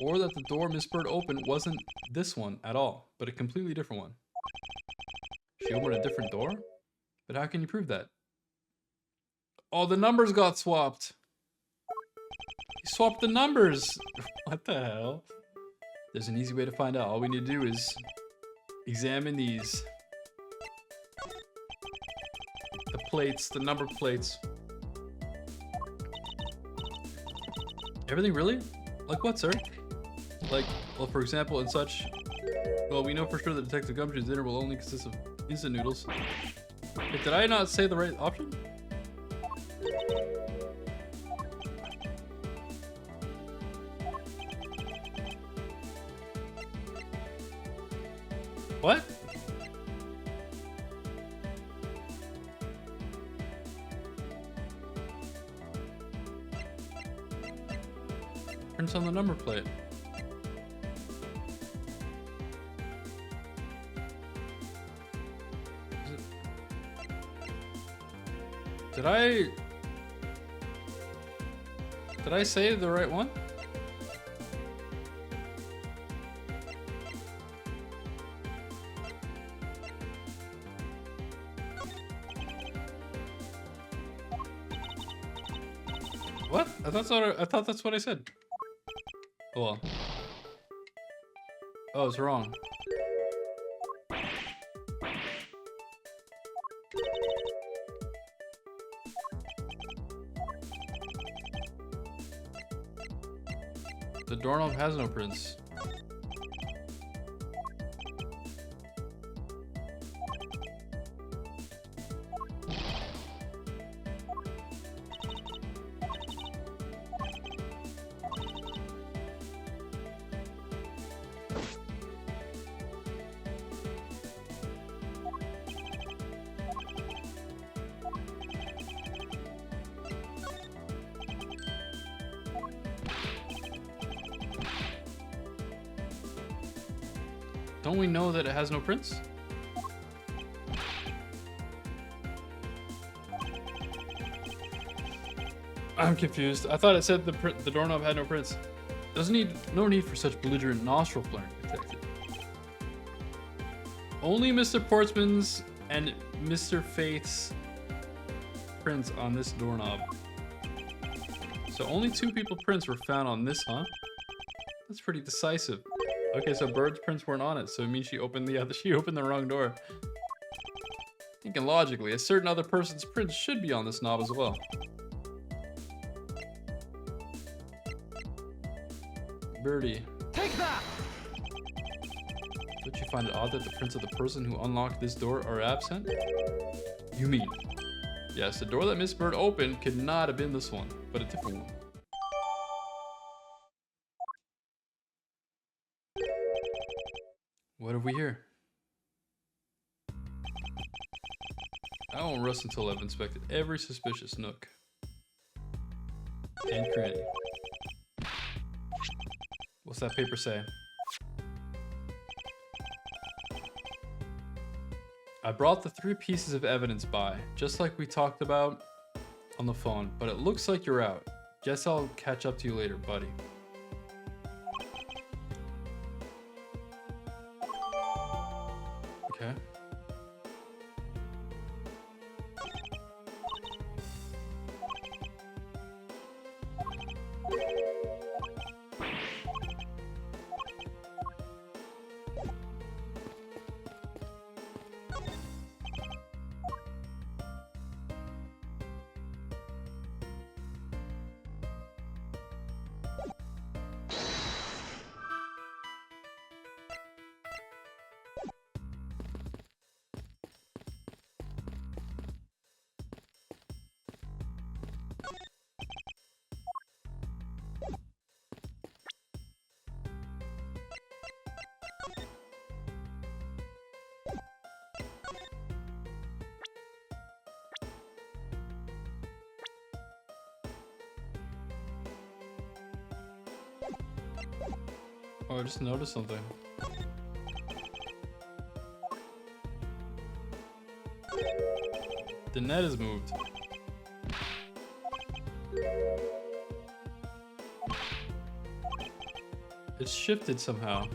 or that the door Miss Bird opened wasn't this one at all, but a completely different one. She opened a different door? But how can you prove that? Oh, the numbers got swapped. He swapped the numbers. What the hell? There's an easy way to find out. All we need to do is examine these. The plates, the number plates. Everything really? Like what, sir? Like, well, for example, in such... well, we know for sure that Detective Gumshoe's dinner will only consist of instant noodles. Wait, did I not say the right option? What? Prints on the number plate. Did I say the right one? What? I thought that's what I said. Hold on. Oh, it's wrong. The doorknob has no prints. Don't we know that it has no prints? I'm confused. I thought it said the doorknob had no prints. No need for such belligerent nostril flaring, detective. Only Mr. Portsman's and Mr. Faith's prints on this doorknob. So only 2 people prints were found on this, huh? That's pretty decisive. Okay, so Bird's prints weren't on it, so it means she opened the wrong door. Thinking logically, a certain other person's prints should be on this knob as well. Birdie. Take that! Don't you find it odd that the prints of the person who unlocked this door are absent? You mean? Yes, the door that Miss Bird opened could not have been this one, but a different one. What have we here? I won't rest until I've inspected every suspicious nook and cranny. What's that paper say? I brought the 3 pieces of evidence by, just like we talked about on the phone, but it looks like you're out. Guess I'll catch up to you later, buddy. Okay. Oh, I just noticed something. The net is moved. It's shifted somehow.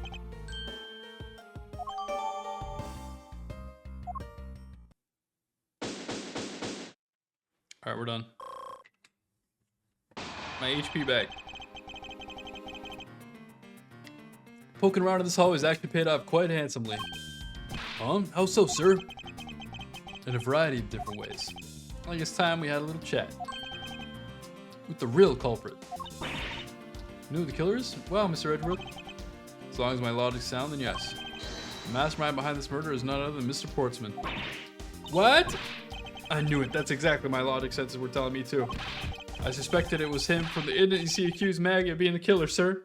Alright, we're done. My HP back. Poking around in this hallway has actually paid off quite handsomely. How so, sir? In a variety of different ways. Like it's time we had a little chat. With the real culprit. Knew who the killer is? Well, Mr. Edgeworth. As long as my logic's sound, then yes. The mastermind behind this murder is none other than Mr. Portsman. What? I knew it. That's exactly my logic senses were telling me too. I suspected it was him from the idiocy accused Maggie of being the killer, sir.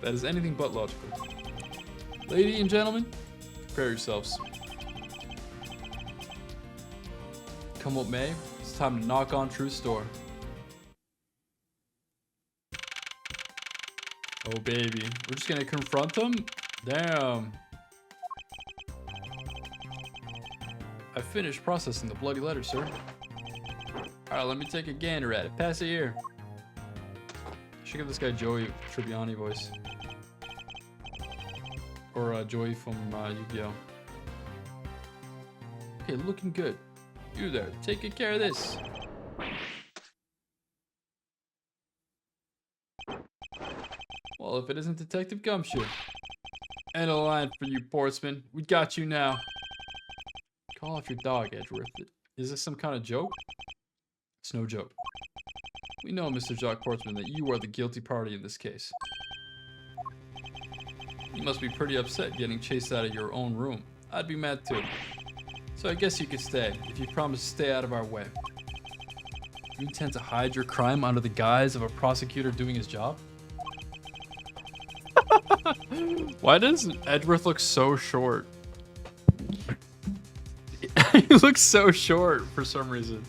That is anything but logical. Ladies and gentlemen, prepare yourselves. Come what may, it's time to knock on Truth's door. Oh baby, we're just gonna confront him? Damn. I finished processing the bloody letter, sir. Alright, let me take a gander at it. Pass it here. I should give this guy Joey Tribbiani voice. Or Joey from Yu-Gi-Oh! Okay, looking good. You there, take good care of this. Well, if it isn't Detective Gumshoe. And a line for you, Portsman. We got you now. Call off your dog, Edgeworth. Is this some kind of joke? It's no joke. We know, Mr. Jacques Portsman, that you are the guilty party in this case. You must be pretty upset getting chased out of your own room. I'd be mad too. So I guess you could stay, if you promise to stay out of our way. You intend to hide your crime under the guise of a prosecutor doing his job? Why does Edgeworth look so short? He looks so short for some reason.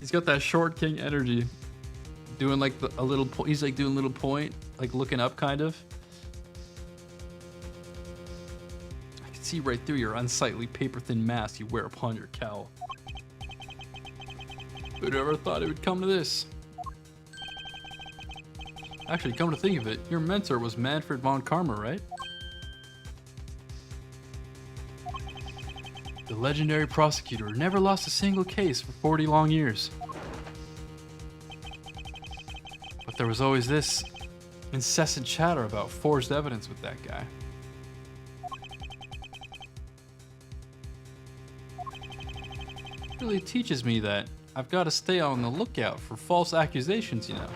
He's got that short king energy. Doing like a little point. He's like doing a little point, like looking up kind of. I can see right through your unsightly paper-thin mask you wear upon your cowl. Who'd ever thought it would come to this? Actually, come to think of it, your mentor was Manfred von Karma, right? The legendary prosecutor who never lost a single case for 40 long years. But there was always this incessant chatter about forged evidence with that guy. It really teaches me that I've got to stay on the lookout for false accusations, you know.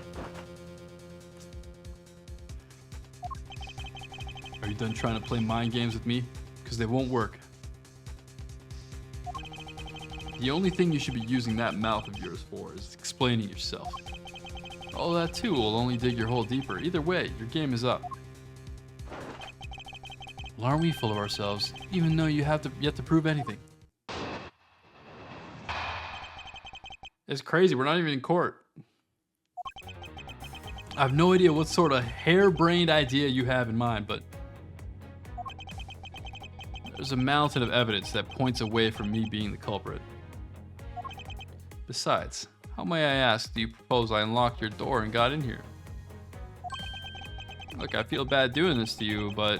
Are you done trying to play mind games with me? Because they won't work. The only thing you should be using that mouth of yours for is explaining yourself. All that too will only dig your hole deeper. Either way, your game is up. Well, aren't we full of ourselves, even though you have yet to prove anything? It's crazy, we're not even in court. I have no idea what sort of harebrained idea you have in mind, but there's a mountain of evidence that points away from me being the culprit. Besides, how may I ask do you propose I unlocked your door and got in here? Look, I feel bad doing this to you, but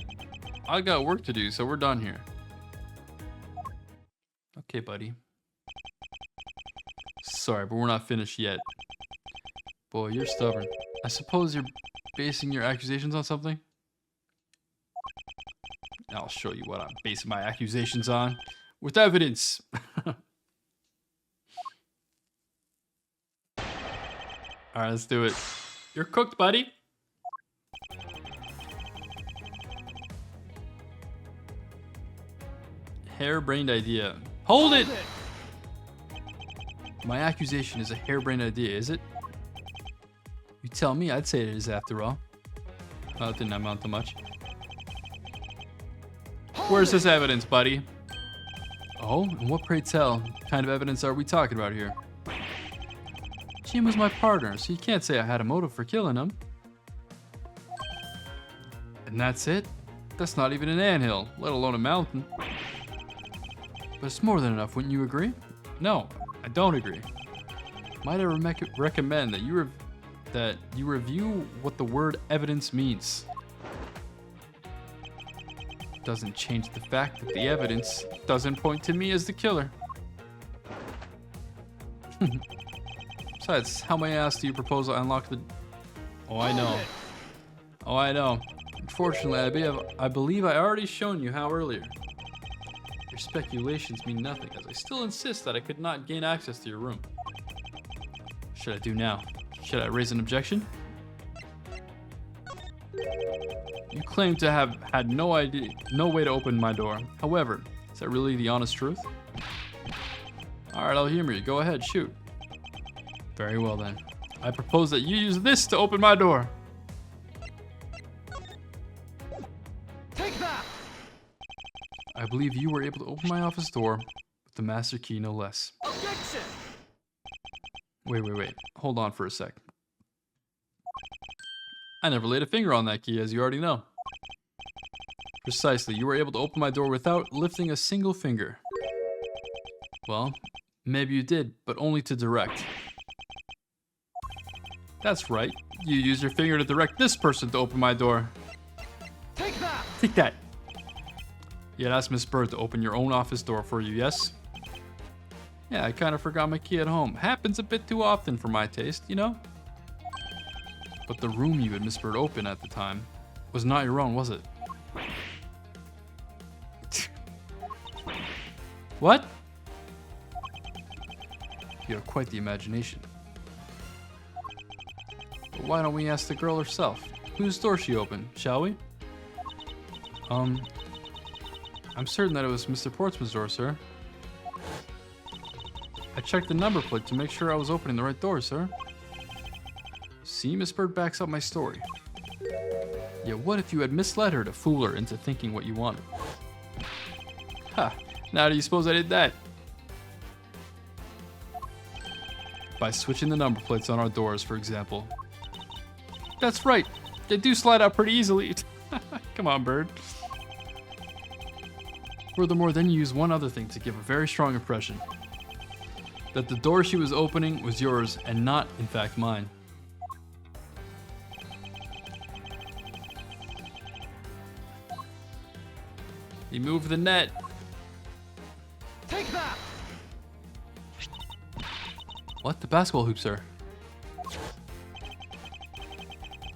I got work to do, so we're done here. Okay, buddy. Sorry, but we're not finished yet. Boy, you're stubborn. I suppose you're basing your accusations on something? I'll show you what I'm basing my accusations on. With evidence. Alright, let's do it. You're cooked, buddy. Harebrained idea. Hold it! My accusation is a harebrained idea, is it? You tell me, I'd say it is after all. Oh, it didn't amount to much. Where's this evidence, buddy? Oh, and what, pray tell, kind of evidence are we talking about here? Jim was my partner, so you can't say I had a motive for killing him. And that's it? That's not even an anthill, let alone a mountain. But it's more than enough, wouldn't you agree? No, I don't agree. Might I recommend that you review what the word evidence means. Doesn't change the fact that the evidence doesn't point to me as the killer. Besides, how may I ask do you propose I unlock the... Oh, I know. Oh, I know. Unfortunately, I believe I already shown you how earlier. Your speculations mean nothing, as I still insist that I could not gain access to your room. What should I do now? Should I raise an objection? You claim to have had no way to open my door. However, is that really the honest truth? Alright, I'll humor you. Go ahead, shoot. Very well then. I propose that you use this to open my door. Take that! I believe you were able to open my office door with the master key, no less. Objection! Wait. Hold on for a sec. I never laid a finger on that key, as you already know. Precisely, you were able to open my door without lifting a single finger. Well, maybe you did, but only to direct. That's right. You used your finger to direct this person to open my door. Take that! Take that. You asked Miss Bird to open your own office door for you, yes? Yeah, I kind of forgot my key at home. Happens a bit too often for my taste, you know? But the room you had Miss Bird open at the time was not your own, was it? What? You have quite the imagination. But why don't we ask the girl herself? Whose door she opened, shall we? I'm certain that it was Mr. Portsman's door, sir. I checked the number plate to make sure I was opening the right door, sir. See, Miss Bird backs up my story. Yet what if you had misled her to fool her into thinking what you wanted? Ha! Now do you suppose I did that? By switching the number plates on our doors, for example. That's right. They do slide out pretty easily. Come on, Bird. Furthermore, then you use one other thing to give a very strong impression. That the door she was opening was yours and not, in fact, mine. You moved the net. Take that! What? The basketball hoop, sir?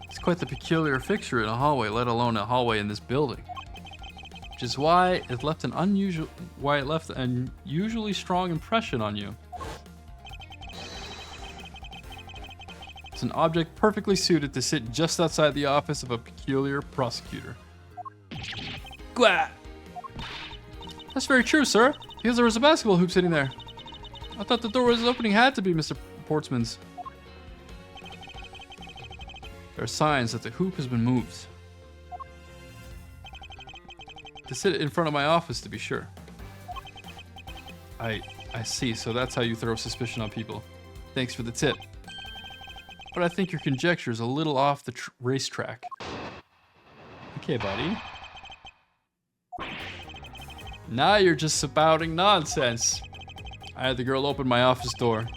It's quite the peculiar fixture in a hallway, let alone a hallway in this building. Which is why it left an unusually strong impression on you. It's an object perfectly suited to sit just outside the office of a peculiar prosecutor. Glah! That's very true, sir, because there was a basketball hoop sitting there. I thought the door was opening had to be Mr. Portsman's. There are signs that the hoop has been moved. To sit in front of my office, to be sure. I see, so that's how you throw suspicion on people. Thanks for the tip. But I think your conjecture is a little off the racetrack. Okay, buddy. Now you're just spouting nonsense. I had the girl open my office door.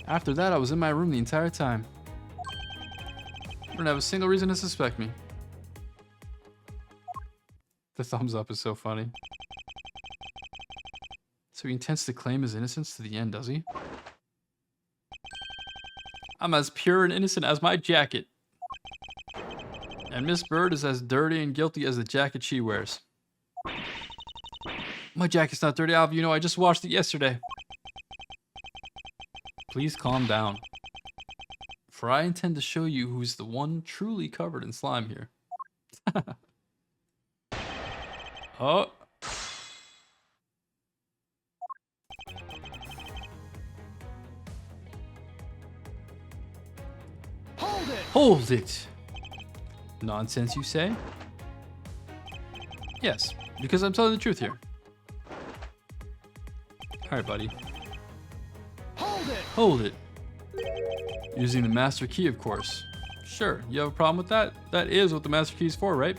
After that, I was in my room the entire time. You don't have a single reason to suspect me. The thumbs up is so funny. So he intends to claim his innocence to the end, does he? I'm as pure and innocent as my jacket. And Miss Bird is as dirty and guilty as the jacket she wears. My jacket's not dirty, Alv. You know, I just washed it yesterday. Please calm down. For I intend to show you who's the one truly covered in slime here. Oh. Hold it! Hold it! Nonsense, you say? Yes, because I'm telling the truth here. Alright, buddy. Hold it! Hold it. Using the master key, of course. Sure, you have a problem with that? That is what the master key is for, right?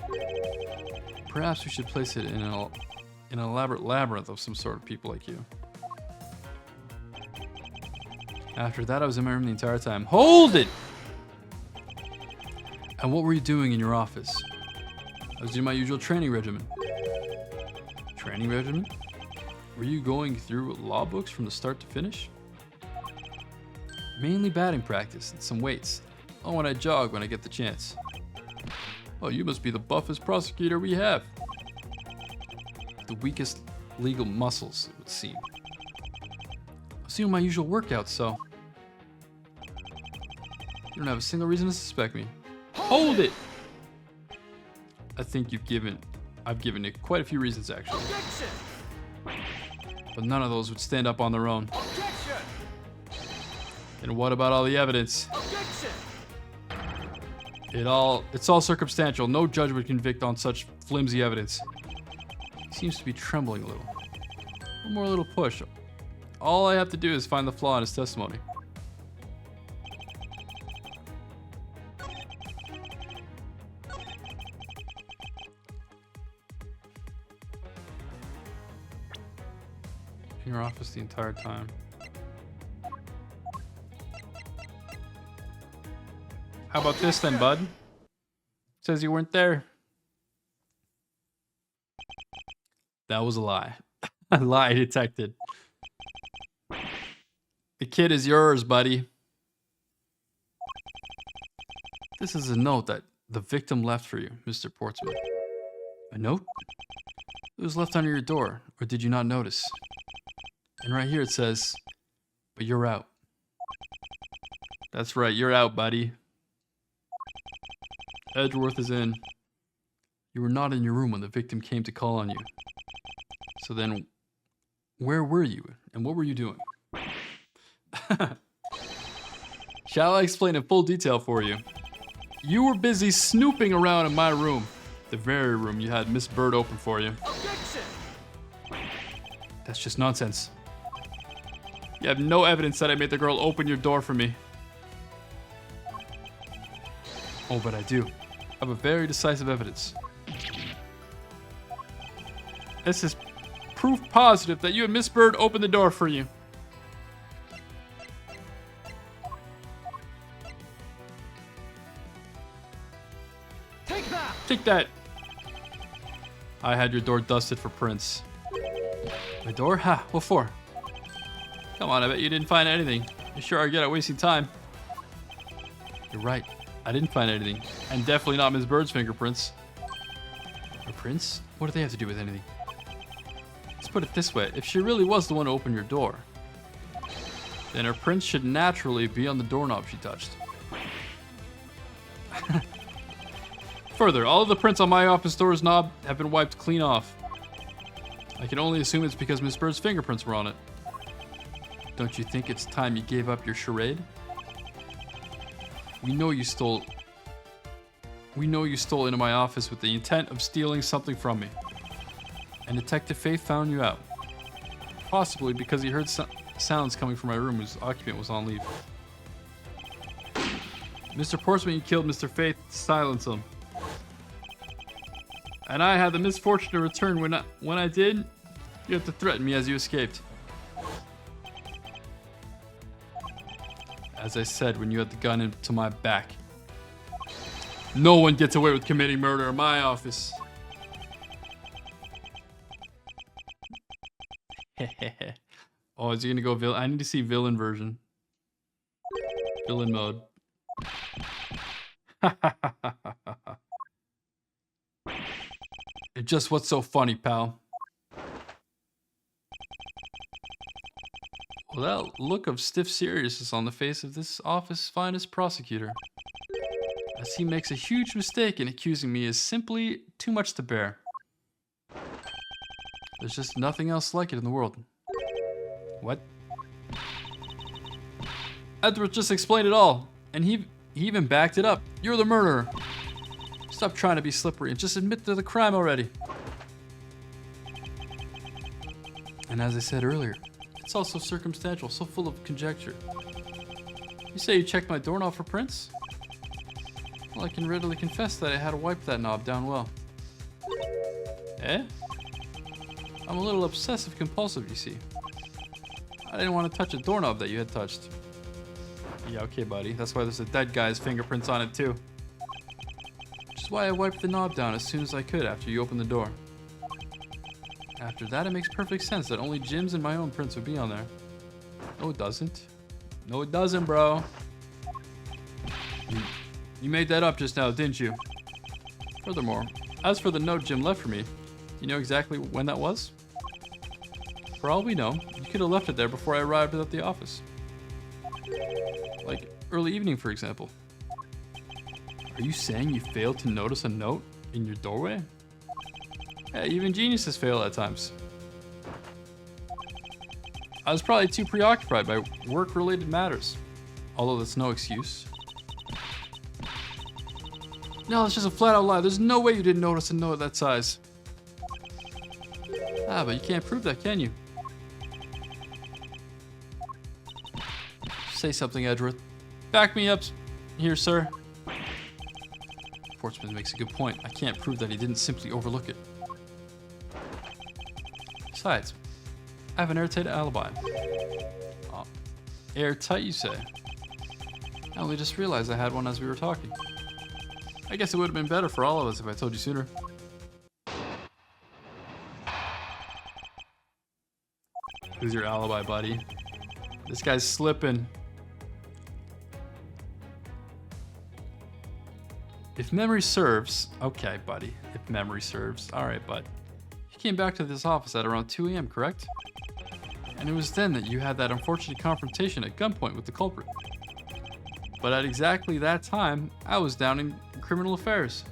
Perhaps we should place it in an elaborate labyrinth of some sort of people like you. After that, I was in my room the entire time. Hold it! And what were you doing in your office? I was doing my usual training regimen. Training regimen? Were you going through law books from the start to finish? Mainly batting practice and some weights. Oh, when I jog when I get the chance. Oh, you must be the buffest prosecutor we have. The weakest legal muscles, it would seem. I was doing my usual workouts, so... You don't have a single reason to suspect me. Hold it! I think I've given it quite a few reasons, actually. Objection! But none of those would stand up on their own. Objection! And what about all the evidence? Objection! It's all circumstantial. No judge would convict on such flimsy evidence. He seems to be trembling a little. One more little push. All I have to do is find the flaw in his testimony. In your office the entire time. How about this then, bud? Says you weren't there. That was a lie. A lie detected. The kid is yours, buddy. This is a note that the victim left for you, Mr. Portsmouth. A note? It was left under your door, or did you not notice? And right here it says, but you're out. That's right, you're out, buddy. Edgeworth is in. You were not in your room when the victim came to call on you. So then, where were you, and what were you doing? Shall I explain in full detail for you? You were busy snooping around in my room. The very room you had Miss Bird open for you. Objection! That's just nonsense. You have no evidence that I made the girl open your door for me. Oh, but I do. I have a very decisive evidence. This is proof positive that you and Miss Bird opened the door for you. Take that! Take that. I had your door dusted for prints. My door? Ha, what for? Come on, I bet you didn't find anything. You sure are good at wasting time. You're right. I didn't find anything. And definitely not Miss Bird's fingerprints. Her prints? What do they have to do with anything? Let's put it this way. If she really was the one to open your door, then her prints should naturally be on the doorknob she touched. Further, all of the prints on my office door's knob have been wiped clean off. I can only assume it's because Miss Bird's fingerprints were on it. Don't you think it's time you gave up your charade? We know you stole into my office with the intent of stealing something from me. And Detective Faith found you out. Possibly because he heard sounds coming from my room whose occupant was on leave. Mr. Portsmouth, you killed Mr. Faith to silence him. And I had the misfortune to return when I did. You have to threaten me as you escaped. As I said when you had the gun into my back. No one gets away with committing murder in my office. Oh, is he gonna go villain? I need to see villain version. Villain mode. It just what's so funny, pal. Well, that look of stiff seriousness on the face of this office's finest prosecutor, as he makes a huge mistake in accusing me, is simply too much to bear. There's just nothing else like it in the world. What? Edward just explained it all, and he even backed it up. You're the murderer. Stop trying to be slippery and just admit to the crime already. And as I said earlier, it's also circumstantial, so full of conjecture. You say you checked my doorknob for prints? Well, I can readily confess that I had to wipe that knob down well. Eh? I'm a little obsessive compulsive, you see. I didn't want to touch a doorknob that you had touched. Yeah, okay, buddy. That's why there's a dead guy's fingerprints on it, too. Which is why I wiped the knob down as soon as I could after you opened the door. After that, it makes perfect sense that only Jim's and my own prints would be on there. No, it doesn't. No, it doesn't, bro. You made that up just now, didn't you? Furthermore, as for the note Jim left for me, you know exactly when that was? For all we know, you could have left it there before I arrived at the office. Like early evening, for example. Are you saying you failed to notice a note in your doorway? Yeah, even geniuses fail at times. I was probably too preoccupied by work-related matters, although that's no excuse. No, it's just a flat-out lie. There's no way you didn't notice a note that size. Ah, but you can't prove that, can you? Say something, Edgeworth. Back me up here, sir. Portsmouth makes a good point. I can't prove that he didn't simply overlook it. Besides, I have an airtight alibi. Oh, airtight, you say? I only just realized I had one as we were talking. I guess it would have been better for all of us if I told you sooner. Who's your alibi, buddy? This guy's slipping. If memory serves, okay, buddy. If memory serves, all right, bud. You came back to this office at around 2 a.m., correct? And it was then that you had that unfortunate confrontation at gunpoint with the culprit. But at exactly that time, I was down in criminal affairs.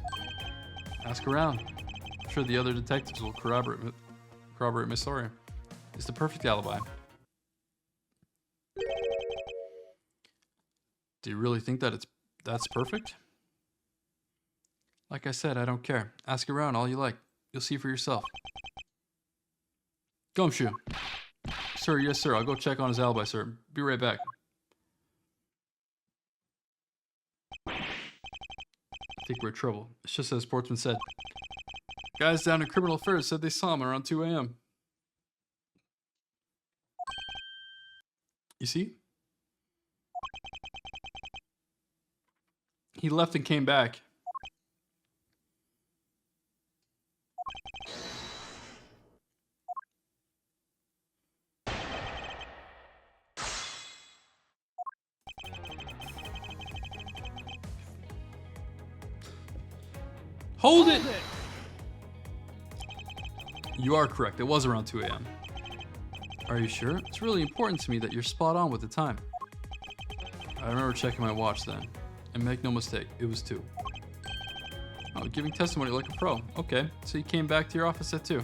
Ask around. I'm sure the other detectives will corroborate my story. It's the perfect alibi. Do you really think that that's perfect? Like I said, I don't care. Ask around all you like. You'll see for yourself. Gumshoe. Sir, yes sir, I'll go check on his alibi, sir. Be right back. I think we're in trouble. It's just as Sportsman said. Guys down in criminal affairs said they saw him around 2 a.m. You see? He left and came back. Hold it! You are correct. It was around 2 a.m. Are you sure? It's really important to me that you're spot on with the time. I remember checking my watch then. And make no mistake, it was 2. Oh, giving testimony like a pro. Okay, so you came back to your office at 2.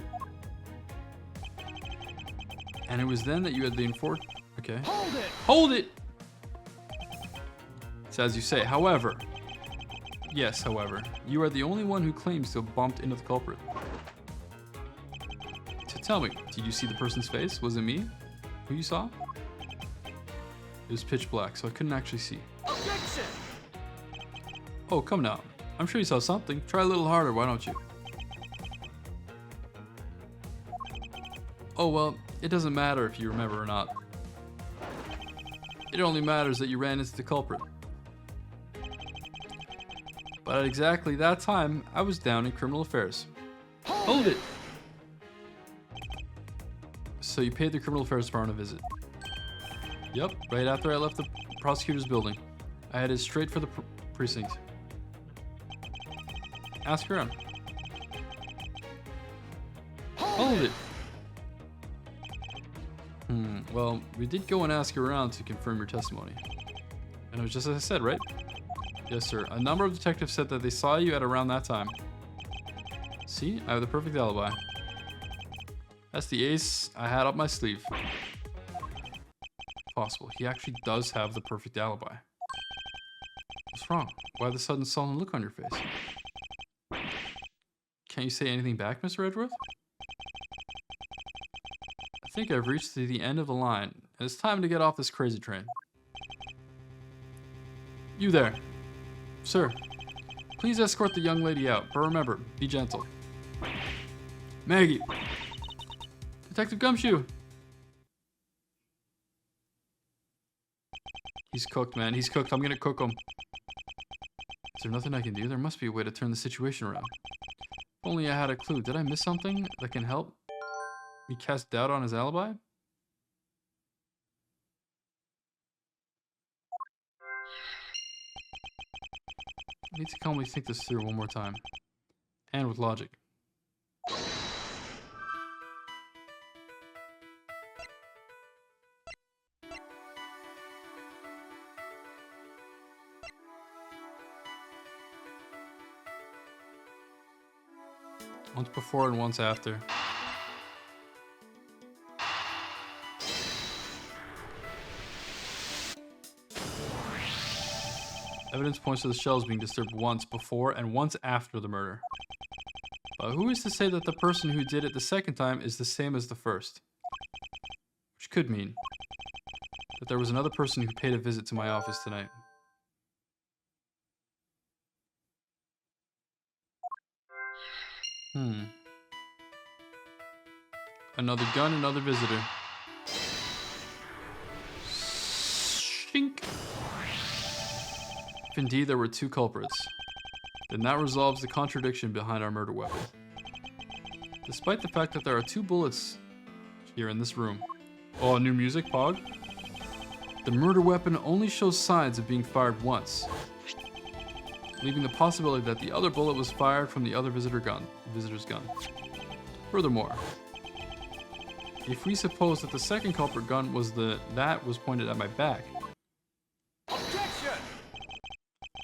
And it was then that you had the Okay. Hold it! Hold it! It's as you say. However, yes, however, you are the only one who claims to have bumped into the culprit. So tell me, did you see the person's face? Was it me? Who you saw? It was pitch black, so I couldn't actually see. Objection! Oh, come now. I'm sure you saw something. Try a little harder, why don't you? Oh, well, it doesn't matter if you remember or not. It only matters that you ran into the culprit. But at exactly that time, I was down in criminal affairs. Hold it! So you paid the criminal affairs department a visit? Yep, right after I left the prosecutor's building. I headed straight for the precinct. Ask around. Hold it! Well, we did go and ask around to confirm your testimony. And it was just as I said, right? Yes, sir. A number of detectives said that they saw you at around that time. See? I have the perfect alibi. That's the ace I had up my sleeve. Possible. He actually does have the perfect alibi. What's wrong? Why the sudden sullen look on your face? Can't you say anything back, Mr. Edgeworth? I think I've reached the end of the line, and it's time to get off this crazy train. You there. Sir, please escort the young lady out, but remember, be gentle. Maggie! Detective Gumshoe! He's cooked, man. He's cooked. I'm gonna cook him. Is there nothing I can do? There must be a way to turn the situation around. If only I had a clue. Did I miss something that can help me cast doubt on his alibi? I need to calmly think this through one more time. And with logic. Once before and once after. Evidence points to the shells being disturbed once before and once after the murder. But who is to say that the person who did it the second time is the same as the first? Which could mean that there was another person who paid a visit to my office tonight. Another gun, another visitor. Shink. If indeed there were two culprits, then that resolves the contradiction behind our murder weapon. Despite the fact that there are 2 bullets here in this room. Oh, new music, Pog? The murder weapon only shows signs of being fired once, leaving the possibility that the other bullet was fired from the other visitor's gun. Furthermore, if we suppose that the second culprit gun was that was pointed at my back. Objection!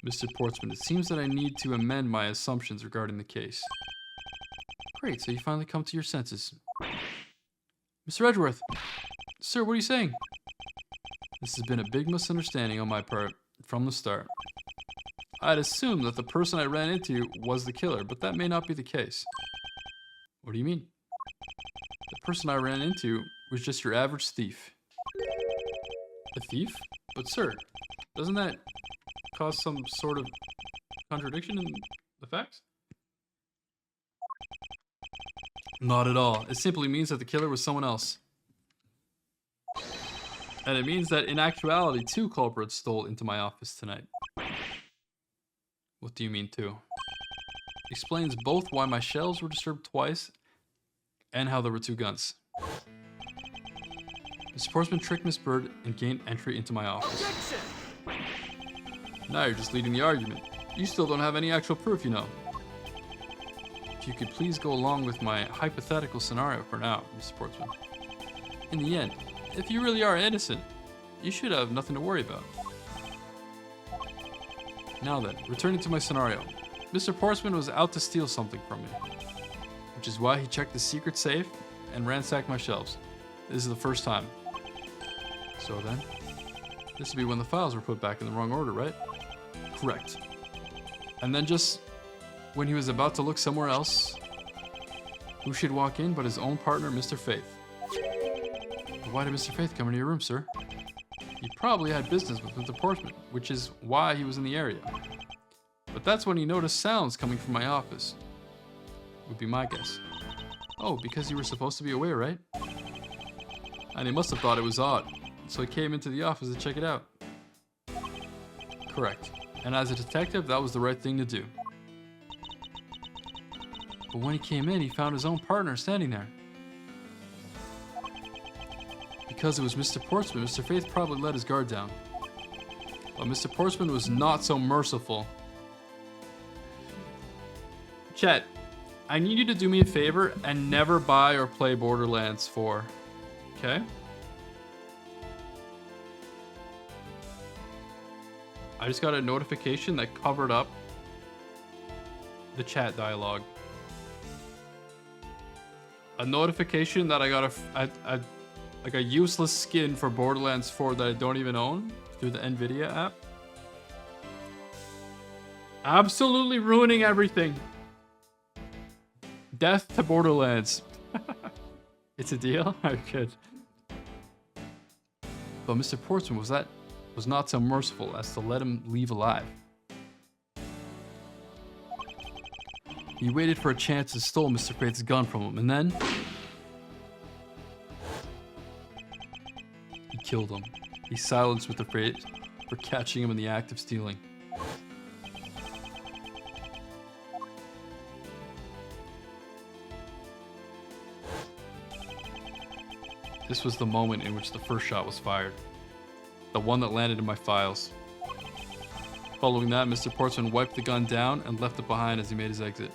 Mr. Portsman, it seems that I need to amend my assumptions regarding the case. Great, so you finally come to your senses. Mr. Edgeworth! Sir, what are you saying? This has been a big misunderstanding on my part from the start. I'd assumed that the person I ran into was the killer, but that may not be the case. What do you mean? The person I ran into was just your average thief. A thief? But sir, doesn't that cause some sort of contradiction in the facts? Not at all. It simply means that the killer was someone else. And it means that in actuality, 2 culprits stole into my office tonight. What do you mean 2? Explains both why my shells were disturbed twice and how there were 2 guns. Mr. Portsman tricked Miss Bird and gained entry into my office. Objection! Now you're just leading the argument. You still don't have any actual proof, you know. If you could please go along with my hypothetical scenario for now, Mr. Portsman. In the end, if you really are innocent, you should have nothing to worry about. Now then, returning to my scenario. Mr. Portsman was out to steal something from me, which is why he checked the secret safe and ransacked my shelves. This is the first time. So then, this would be when the files were put back in the wrong order, right? Correct. And then just when he was about to look somewhere else, who should walk in but his own partner, Mr. Faith. But why did Mr. Faith come into your room, sir? He probably had business with Mr. Portsman, which is why he was in the area. But that's when he noticed sounds coming from my office. Would be my guess. Oh, because you were supposed to be away, right? And he must have thought it was odd, so he came into the office to check it out. Correct. And as a detective, that was the right thing to do. But when he came in, he found his own partner standing there. Because it was Mr. Portsman, Mr. Faith probably let his guard down. But Mr. Portsman was not so merciful. Chet, I need you to do me a favor and never buy or play Borderlands 4. Okay? I just got a notification that covered up the chat dialogue. A notification that I got like a useless skin for Borderlands 4 that I don't even own through the Nvidia app. Absolutely ruining everything. Death to Borderlands. It's a deal? I could. But Mr. Portsman was not so merciful as to let him leave alive. He waited for a chance and stole Mr. Faith's gun from him, and then he killed him. He silenced Mr. Faith for catching him in the act of stealing. This was the moment in which the first shot was fired. The one that landed in my files. Following that, Mr. Portsman wiped the gun down and left it behind as he made his exit.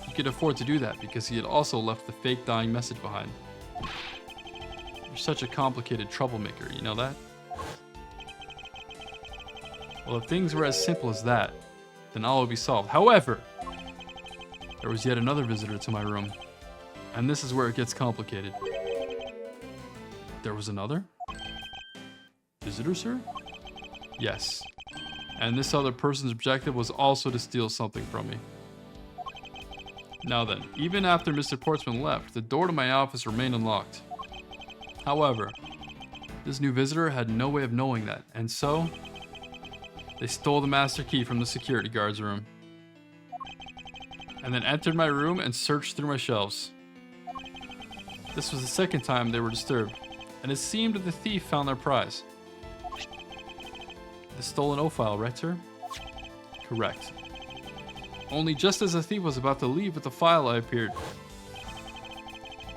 He could afford to do that because he had also left the fake dying message behind. You're such a complicated troublemaker, you know that? Well, if things were as simple as that, then all would be solved. However, there was yet another visitor to my room. And this is where it gets complicated. There was another? Visitor, sir? Yes. And this other person's objective was also to steal something from me. Now then, even after Mr. Portsman left, the door to my office remained unlocked. However, this new visitor had no way of knowing that, and so they stole the master key from the security guard's room. And then entered my room and searched through my shelves. This was the second time they were disturbed, and it seemed that the thief found their prize. The stolen O-file, right, sir? Correct. Only just as the thief was about to leave with the file, I appeared.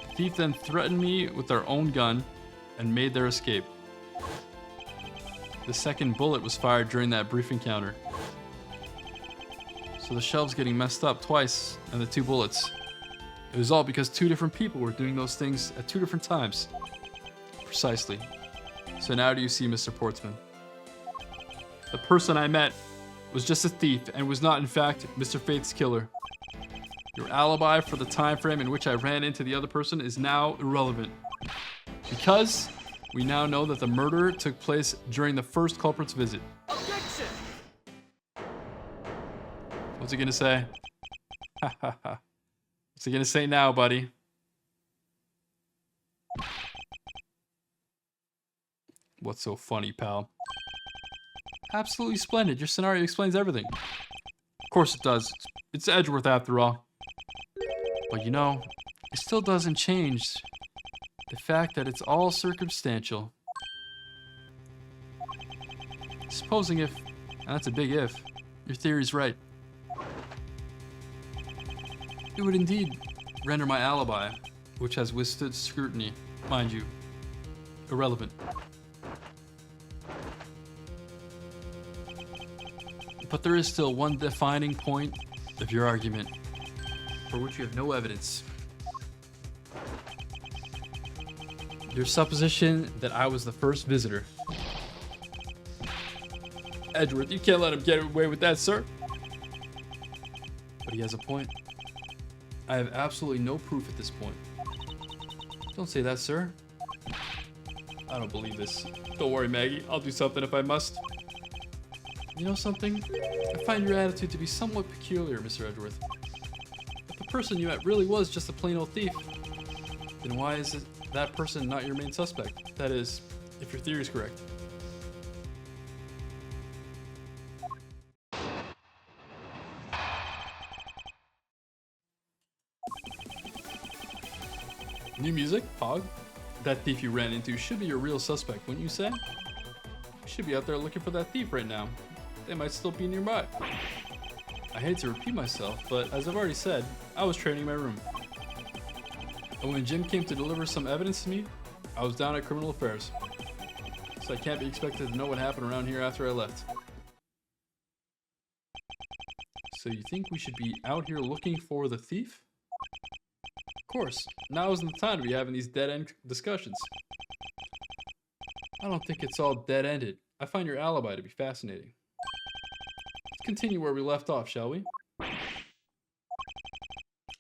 The thief then threatened me with their own gun and made their escape. The second bullet was fired during that brief encounter. So the shelves getting messed up twice, and the two bullets. It was all because two different people were doing those things at two different times. Precisely. So now do you see, Mr. Portsman? The person I met was just a thief and was not, in fact, Mr. Faith's killer. Your alibi for the time frame in which I ran into the other person is now irrelevant. Because we now know that the murder took place during the first culprit's visit. Objection! What's he gonna say? Ha ha ha. What's he gonna say now, buddy? What's so funny, pal? Absolutely splendid. Your scenario explains everything. Of course it does. It's Edgeworth after all. But you know, it still doesn't change the fact that it's all circumstantial. Supposing if, and that's a big if, your theory's right. It would indeed render my alibi, which has withstood scrutiny, mind you, irrelevant. But there is still one defining point of your argument, for which you have no evidence. Your supposition that I was the first visitor. Edgeworth, you can't let him get away with that, sir. But he has a point. I have absolutely no proof at this point. Don't say that, sir. I don't believe this. Don't worry, Maggie. I'll do something if I must. You know something? I find your attitude to be somewhat peculiar, Mr. Edgeworth. If the person you met really was just a plain old thief, then why is it that person not your main suspect? That is, if your theory is correct. New music, Pog? That thief you ran into should be your real suspect, wouldn't you say? You should be out there looking for that thief right now. They might still be nearby. I hate to repeat myself, but as I've already said, I was training my room. And when Jim came to deliver some evidence to me, I was down at criminal affairs. So I can't be expected to know what happened around here after I left. So you think we should be out here looking for the thief? Of course, now isn't the time to be having these dead-end discussions. I don't think it's all dead-ended. I find your alibi to be fascinating. Let's continue where we left off, shall we?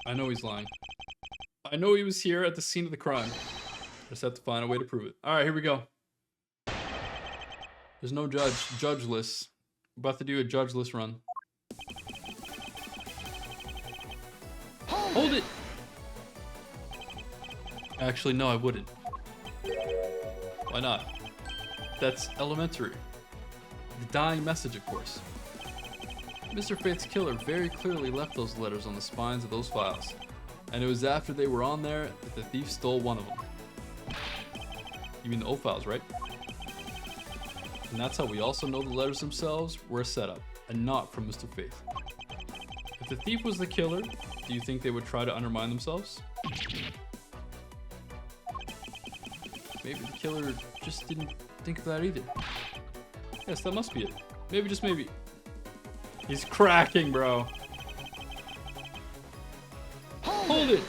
I know he's lying. I know he was here at the scene of the crime. Just have to find a way to prove it. Alright, here we go. There's no judge list. We're about to do a judge-less run. Hold it! Actually, no, I wouldn't. Why not? That's elementary. The dying message, of course. Mr. Faith's killer very clearly left those letters on the spines of those files. And it was after they were on there that the thief stole one of them. You mean the old files, right? And that's how we also know the letters themselves were a setup, and not from Mr. Faith. If the thief was the killer, do you think they would try to undermine themselves? Maybe the killer just didn't think of that either. Yes, that must be it. Maybe, just maybe. He's cracking, bro. Hold it!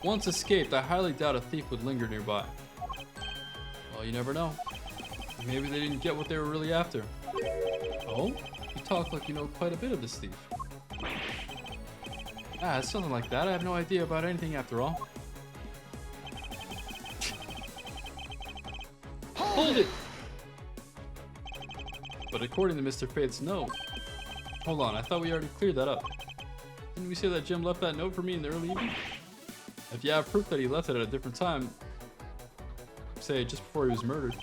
Once escaped, I highly doubt a thief would linger nearby. Well, you never know. Maybe they didn't get what they were really after. Oh? You talk like you know quite a bit of this thief. Ah, it's something like that. I have no idea about anything after all. Hold it! But according to Mr. Faith's note... Hold on, I thought we already cleared that up. Didn't we say that Jim left that note for me in the early evening? If you have proof that he left it at a different time, say just before he was murdered,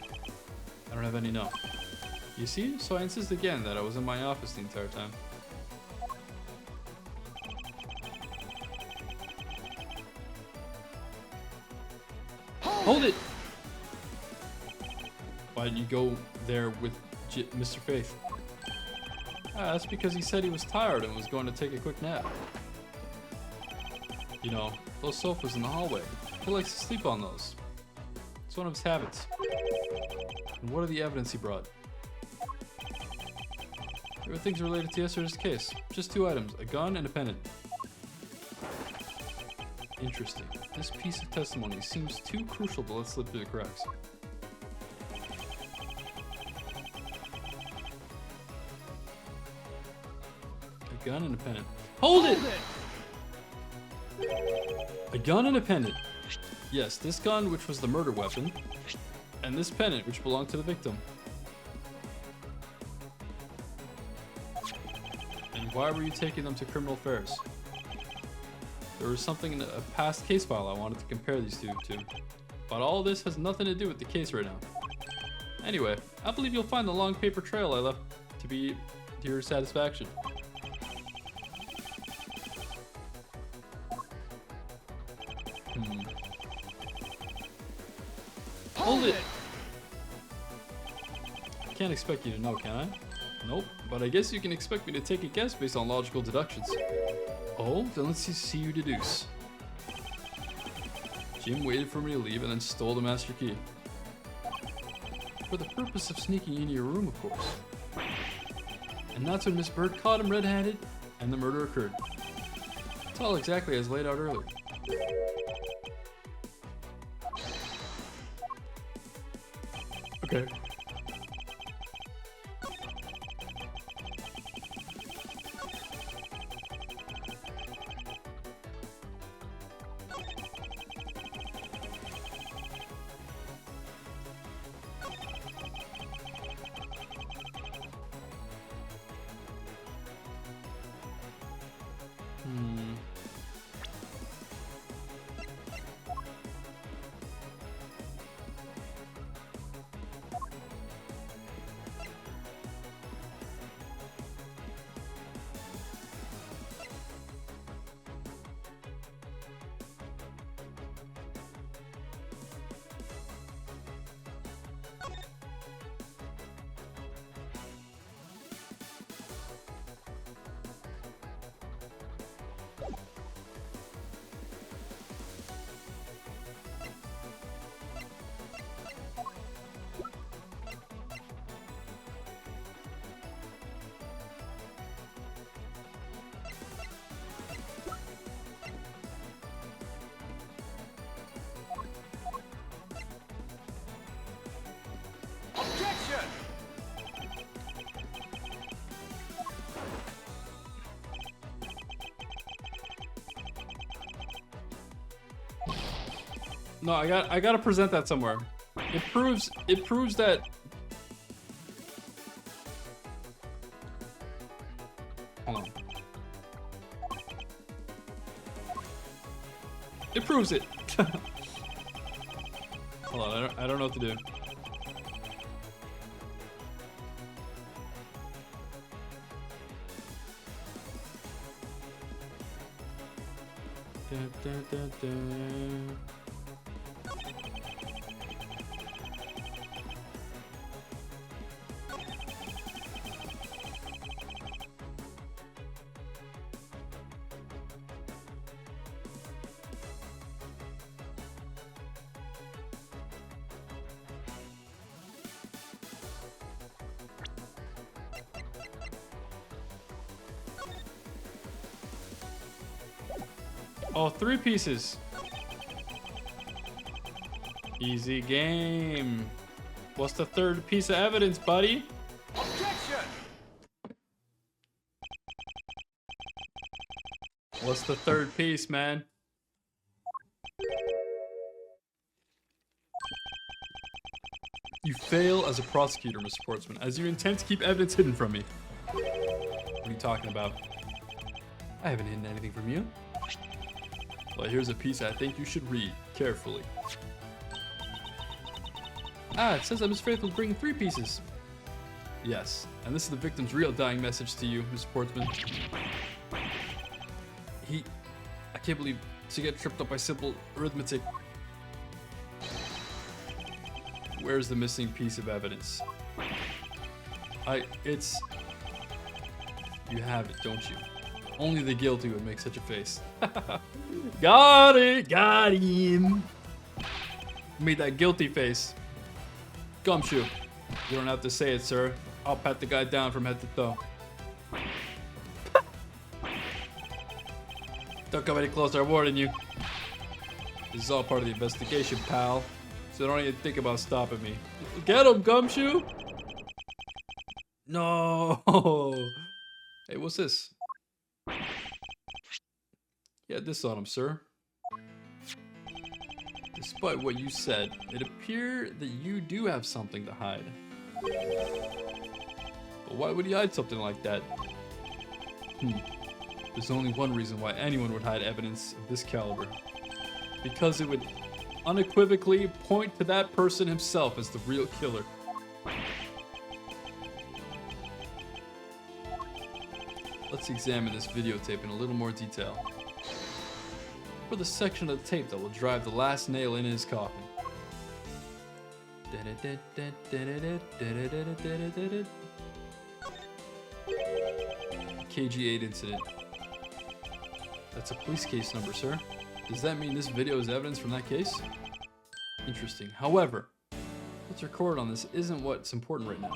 I don't have any note. You see? So I insist again that I was in my office the entire time. Hold it! Why didn't you go there with Mr. Faith? Ah, that's because he said he was tired and was going to take a quick nap. You know, those sofas in the hallway. He likes to sleep on those. It's one of his habits. And what are the evidence he brought? There were things related to yesterday's case. Just 2 items, a gun and a pendant. Interesting. This piece of testimony seems too crucial to let slip through the cracks. A gun and a pendant. Hold it! A gun and a pendant. Yes, this gun, which was the murder weapon, and this pendant, which belonged to the victim. And why were you taking them to criminal affairs? There was something in a past case file I wanted to compare these two to. But all this has nothing to do with the case right now. Anyway, I believe you'll find the long paper trail I left to be to your satisfaction. Hold it! I can't expect you to know, can I? Nope, but I guess you can expect me to take a guess based on logical deductions. Oh, then let's see you deduce. Jim waited for me to leave and then stole the master key. For the purpose of sneaking into your room, of course. And that's when Miss Bird caught him red-handed and the murder occurred. It's all exactly as laid out earlier. Okay. Objection! No, I gotta present that somewhere. It proves that. Hold on. It proves it. Hold on, I don't know what to do. Oh, 3 pieces. Easy game. What's the third piece of evidence, buddy? Objection! What's the third piece, man? You fail as a prosecutor, Mr. Portsman, as you intend to keep evidence hidden from me. What are you talking about? I haven't hidden anything from you. Well, here's a piece I think you should read carefully. Ah, it says that Miss Faith was bringing 3 pieces. Yes, and this is the victim's real dying message to you, Mr. Portsman. I can't believe to get tripped up by simple arithmetic. Where's the missing piece of evidence? You have it, don't you? Only the guilty would make such a face. Got it, got him. Made that guilty face. Gumshoe. You don't have to say it, sir. I'll pat the guy down from head to toe. Don't come any closer, I warned you. This is all part of the investigation, pal. So don't even think about stopping me. Get him, Gumshoe! No! Hey, what's this? Yeah, this on him, sir. Despite what you said, it appeared that you do have something to hide. But why would he hide something like that? There's only one reason why anyone would hide evidence of this caliber. Because it would unequivocally point to that person himself as the real killer. Let's examine this videotape in a little more detail. For the section of the tape that will drive the last nail in his coffin. KG8 incident. That's a police case number, sir. Does that mean this video is evidence from that case? Interesting. However, what's recorded on this isn't what's important right now.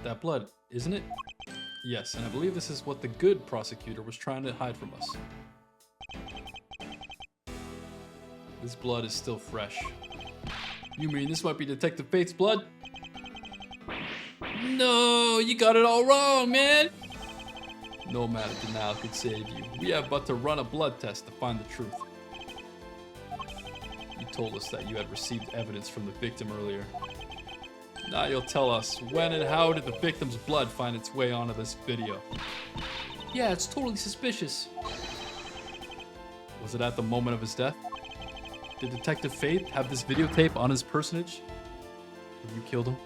That blood, isn't it? Yes, and I believe this is what the good prosecutor was trying to hide from us. This blood is still fresh. You mean this might be Detective Faith's blood? No, you got it all wrong, man! No amount of denial could save you. We have but to run a blood test to find the truth. You told us that you had received evidence from the victim earlier. Now you'll tell us, when and how did the victim's blood find its way onto this video? Yeah, it's totally suspicious. Was it at the moment of his death? Did Detective Faith have this videotape on his personage? Have you killed him?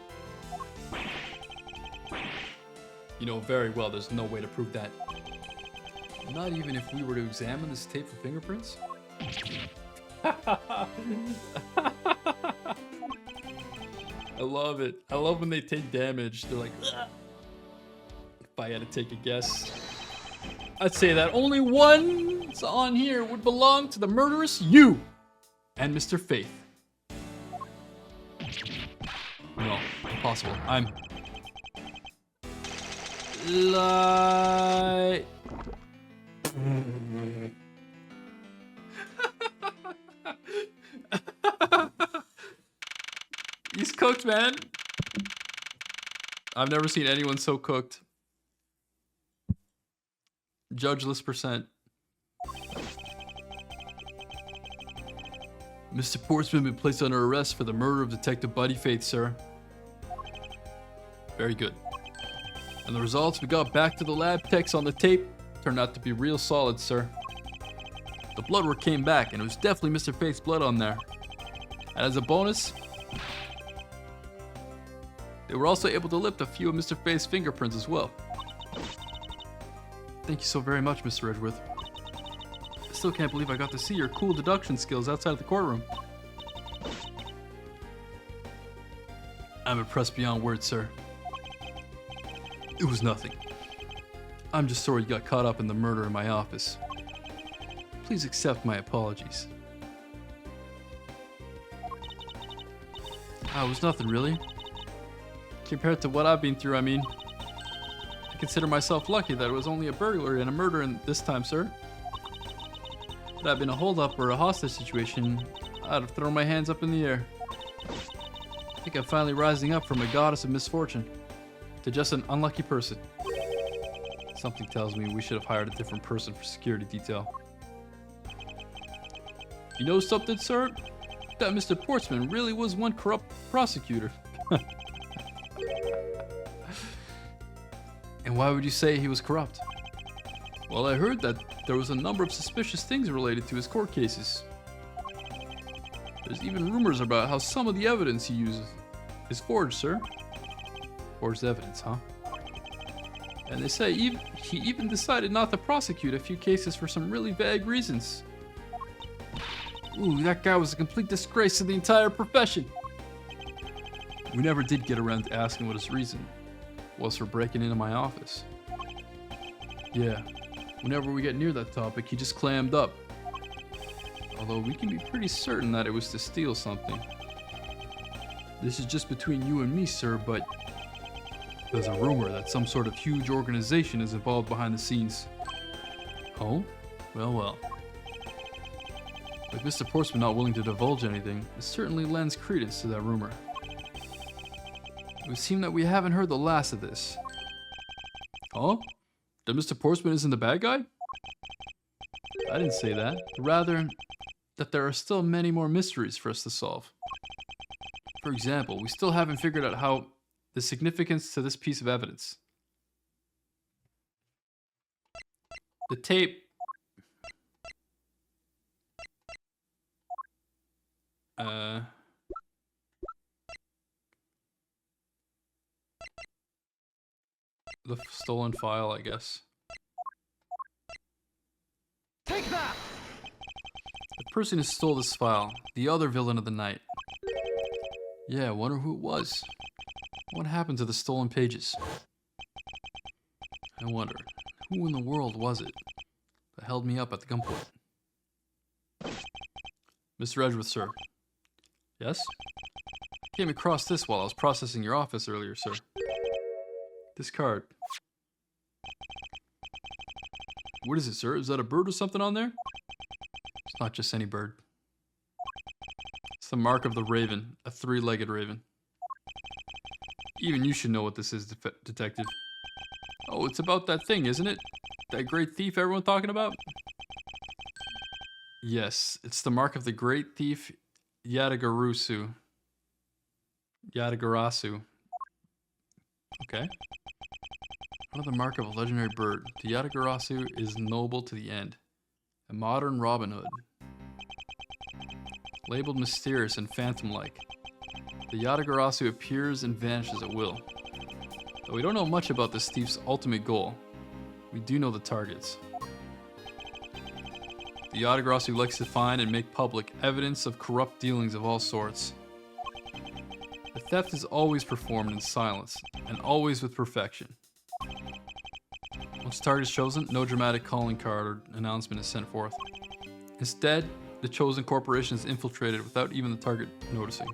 You know very well there's no way to prove that. Not even if we were to examine this tape for fingerprints? I love it. I love when they take damage. They're like, ugh. If I had to take a guess, I'd say that only one on here would belong to the murderous you and Mr. Faith. No, impossible. I'm Light. He's cooked, man. I've never seen anyone so cooked. Judgeless percent. Mr. Portsman been placed under arrest for the murder of Detective Buddy Faith, sir. Very good. And the results we got back to the lab techs on the tape turned out to be real solid, sir. The blood work came back, and it was definitely Mr. Faith's blood on there. And as a bonus, they were also able to lift a few of Mr. Faith's fingerprints as well. Thank you so very much, Mr. Edgeworth. I still can't believe I got to see your cool deduction skills outside of the courtroom. I'm impressed beyond words, sir. It was nothing. I'm just sorry you got caught up in the murder in my office. Please accept my apologies. It was nothing, really. Compared to what I've been through, I mean, I consider myself lucky that it was only a burglary and a murder this time, sir. If it had been a holdup or a hostage situation, I'd have thrown my hands up in the air. I think I'm finally rising up from a goddess of misfortune to just an unlucky person. Something tells me we should have hired a different person for security detail. You know something, sir? That Mr. Portsman really was one corrupt prosecutor. And why would you say he was corrupt? Well, I heard that there was a number of suspicious things related to his court cases. There's even rumors about how some of the evidence he uses is forged, sir. Forged evidence, huh? And they say he even decided not to prosecute a few cases for some really vague reasons. Ooh, that guy was a complete disgrace to the entire profession. We never did get around to asking what his reason was for breaking into my office. Yeah, whenever we get near that topic, he just clammed up. Although we can be pretty certain that it was to steal something. This is just between you and me, sir, but there's a rumor that some sort of huge organization is involved behind the scenes. Oh? Well. With Mr. Portsman not willing to divulge anything, it certainly lends credence to that rumor. It would seem that we haven't heard the last of this. Huh? That Mr. Portsman isn't the bad guy? I didn't say that. Rather, that there are still many more mysteries for us to solve. For example, we still haven't figured out how the significance to this piece of evidence. The tape. The stolen file, I guess. Take that! The person who stole this file, the other villain of the night. Yeah, I wonder who it was. What happened to the stolen pages? I wonder, who in the world was it that held me up at the gunpoint? Mr. Edgeworth, sir. Yes? Came across this while I was processing your office earlier, sir. This card. What is it, sir? Is that a bird or something on there? It's not just any bird. It's the mark of the raven, a three-legged raven. Even you should know what this is, detective. Oh, it's about that thing, isn't it? That great thief everyone's talking about? Yes, it's the mark of the great thief Yadagarasu. Okay. Another mark of a legendary bird. The Yadagarasu is noble to the end. A modern Robin Hood. Labeled mysterious and phantom-like. The Yadagarasu appears and vanishes at will. Though we don't know much about this thief's ultimate goal, we do know the targets. The Yadagarasu likes to find and make public evidence of corrupt dealings of all sorts. The theft is always performed in silence, and always with perfection. Once the target is chosen, no dramatic calling card or announcement is sent forth. Instead, the chosen corporation is infiltrated without even the target noticing.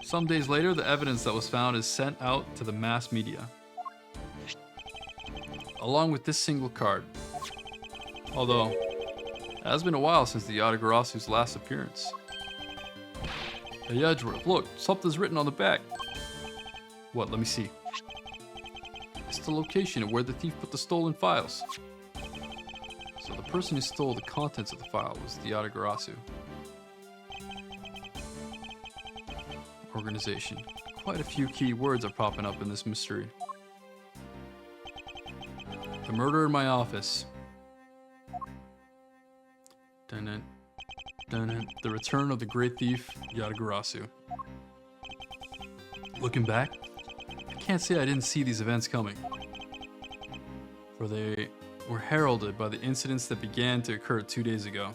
Some days later, the evidence that was found is sent out to the mass media, along with this single card. Although, it has been a while since the Yadagarasu's last appearance. Hey Edgeworth, look, something's written on the back. What, let me see. It's the location of where the thief put the stolen files. So the person who stole the contents of the file was the Yadagarasu. Organization. Quite a few key words are popping up in this mystery. The murder in my office. Dun-dun. Dun-dun. The return of the great thief, Yadagarasu. Looking back, I can't say I didn't see these events coming. for they were heralded by the incidents that began to occur 2 days ago.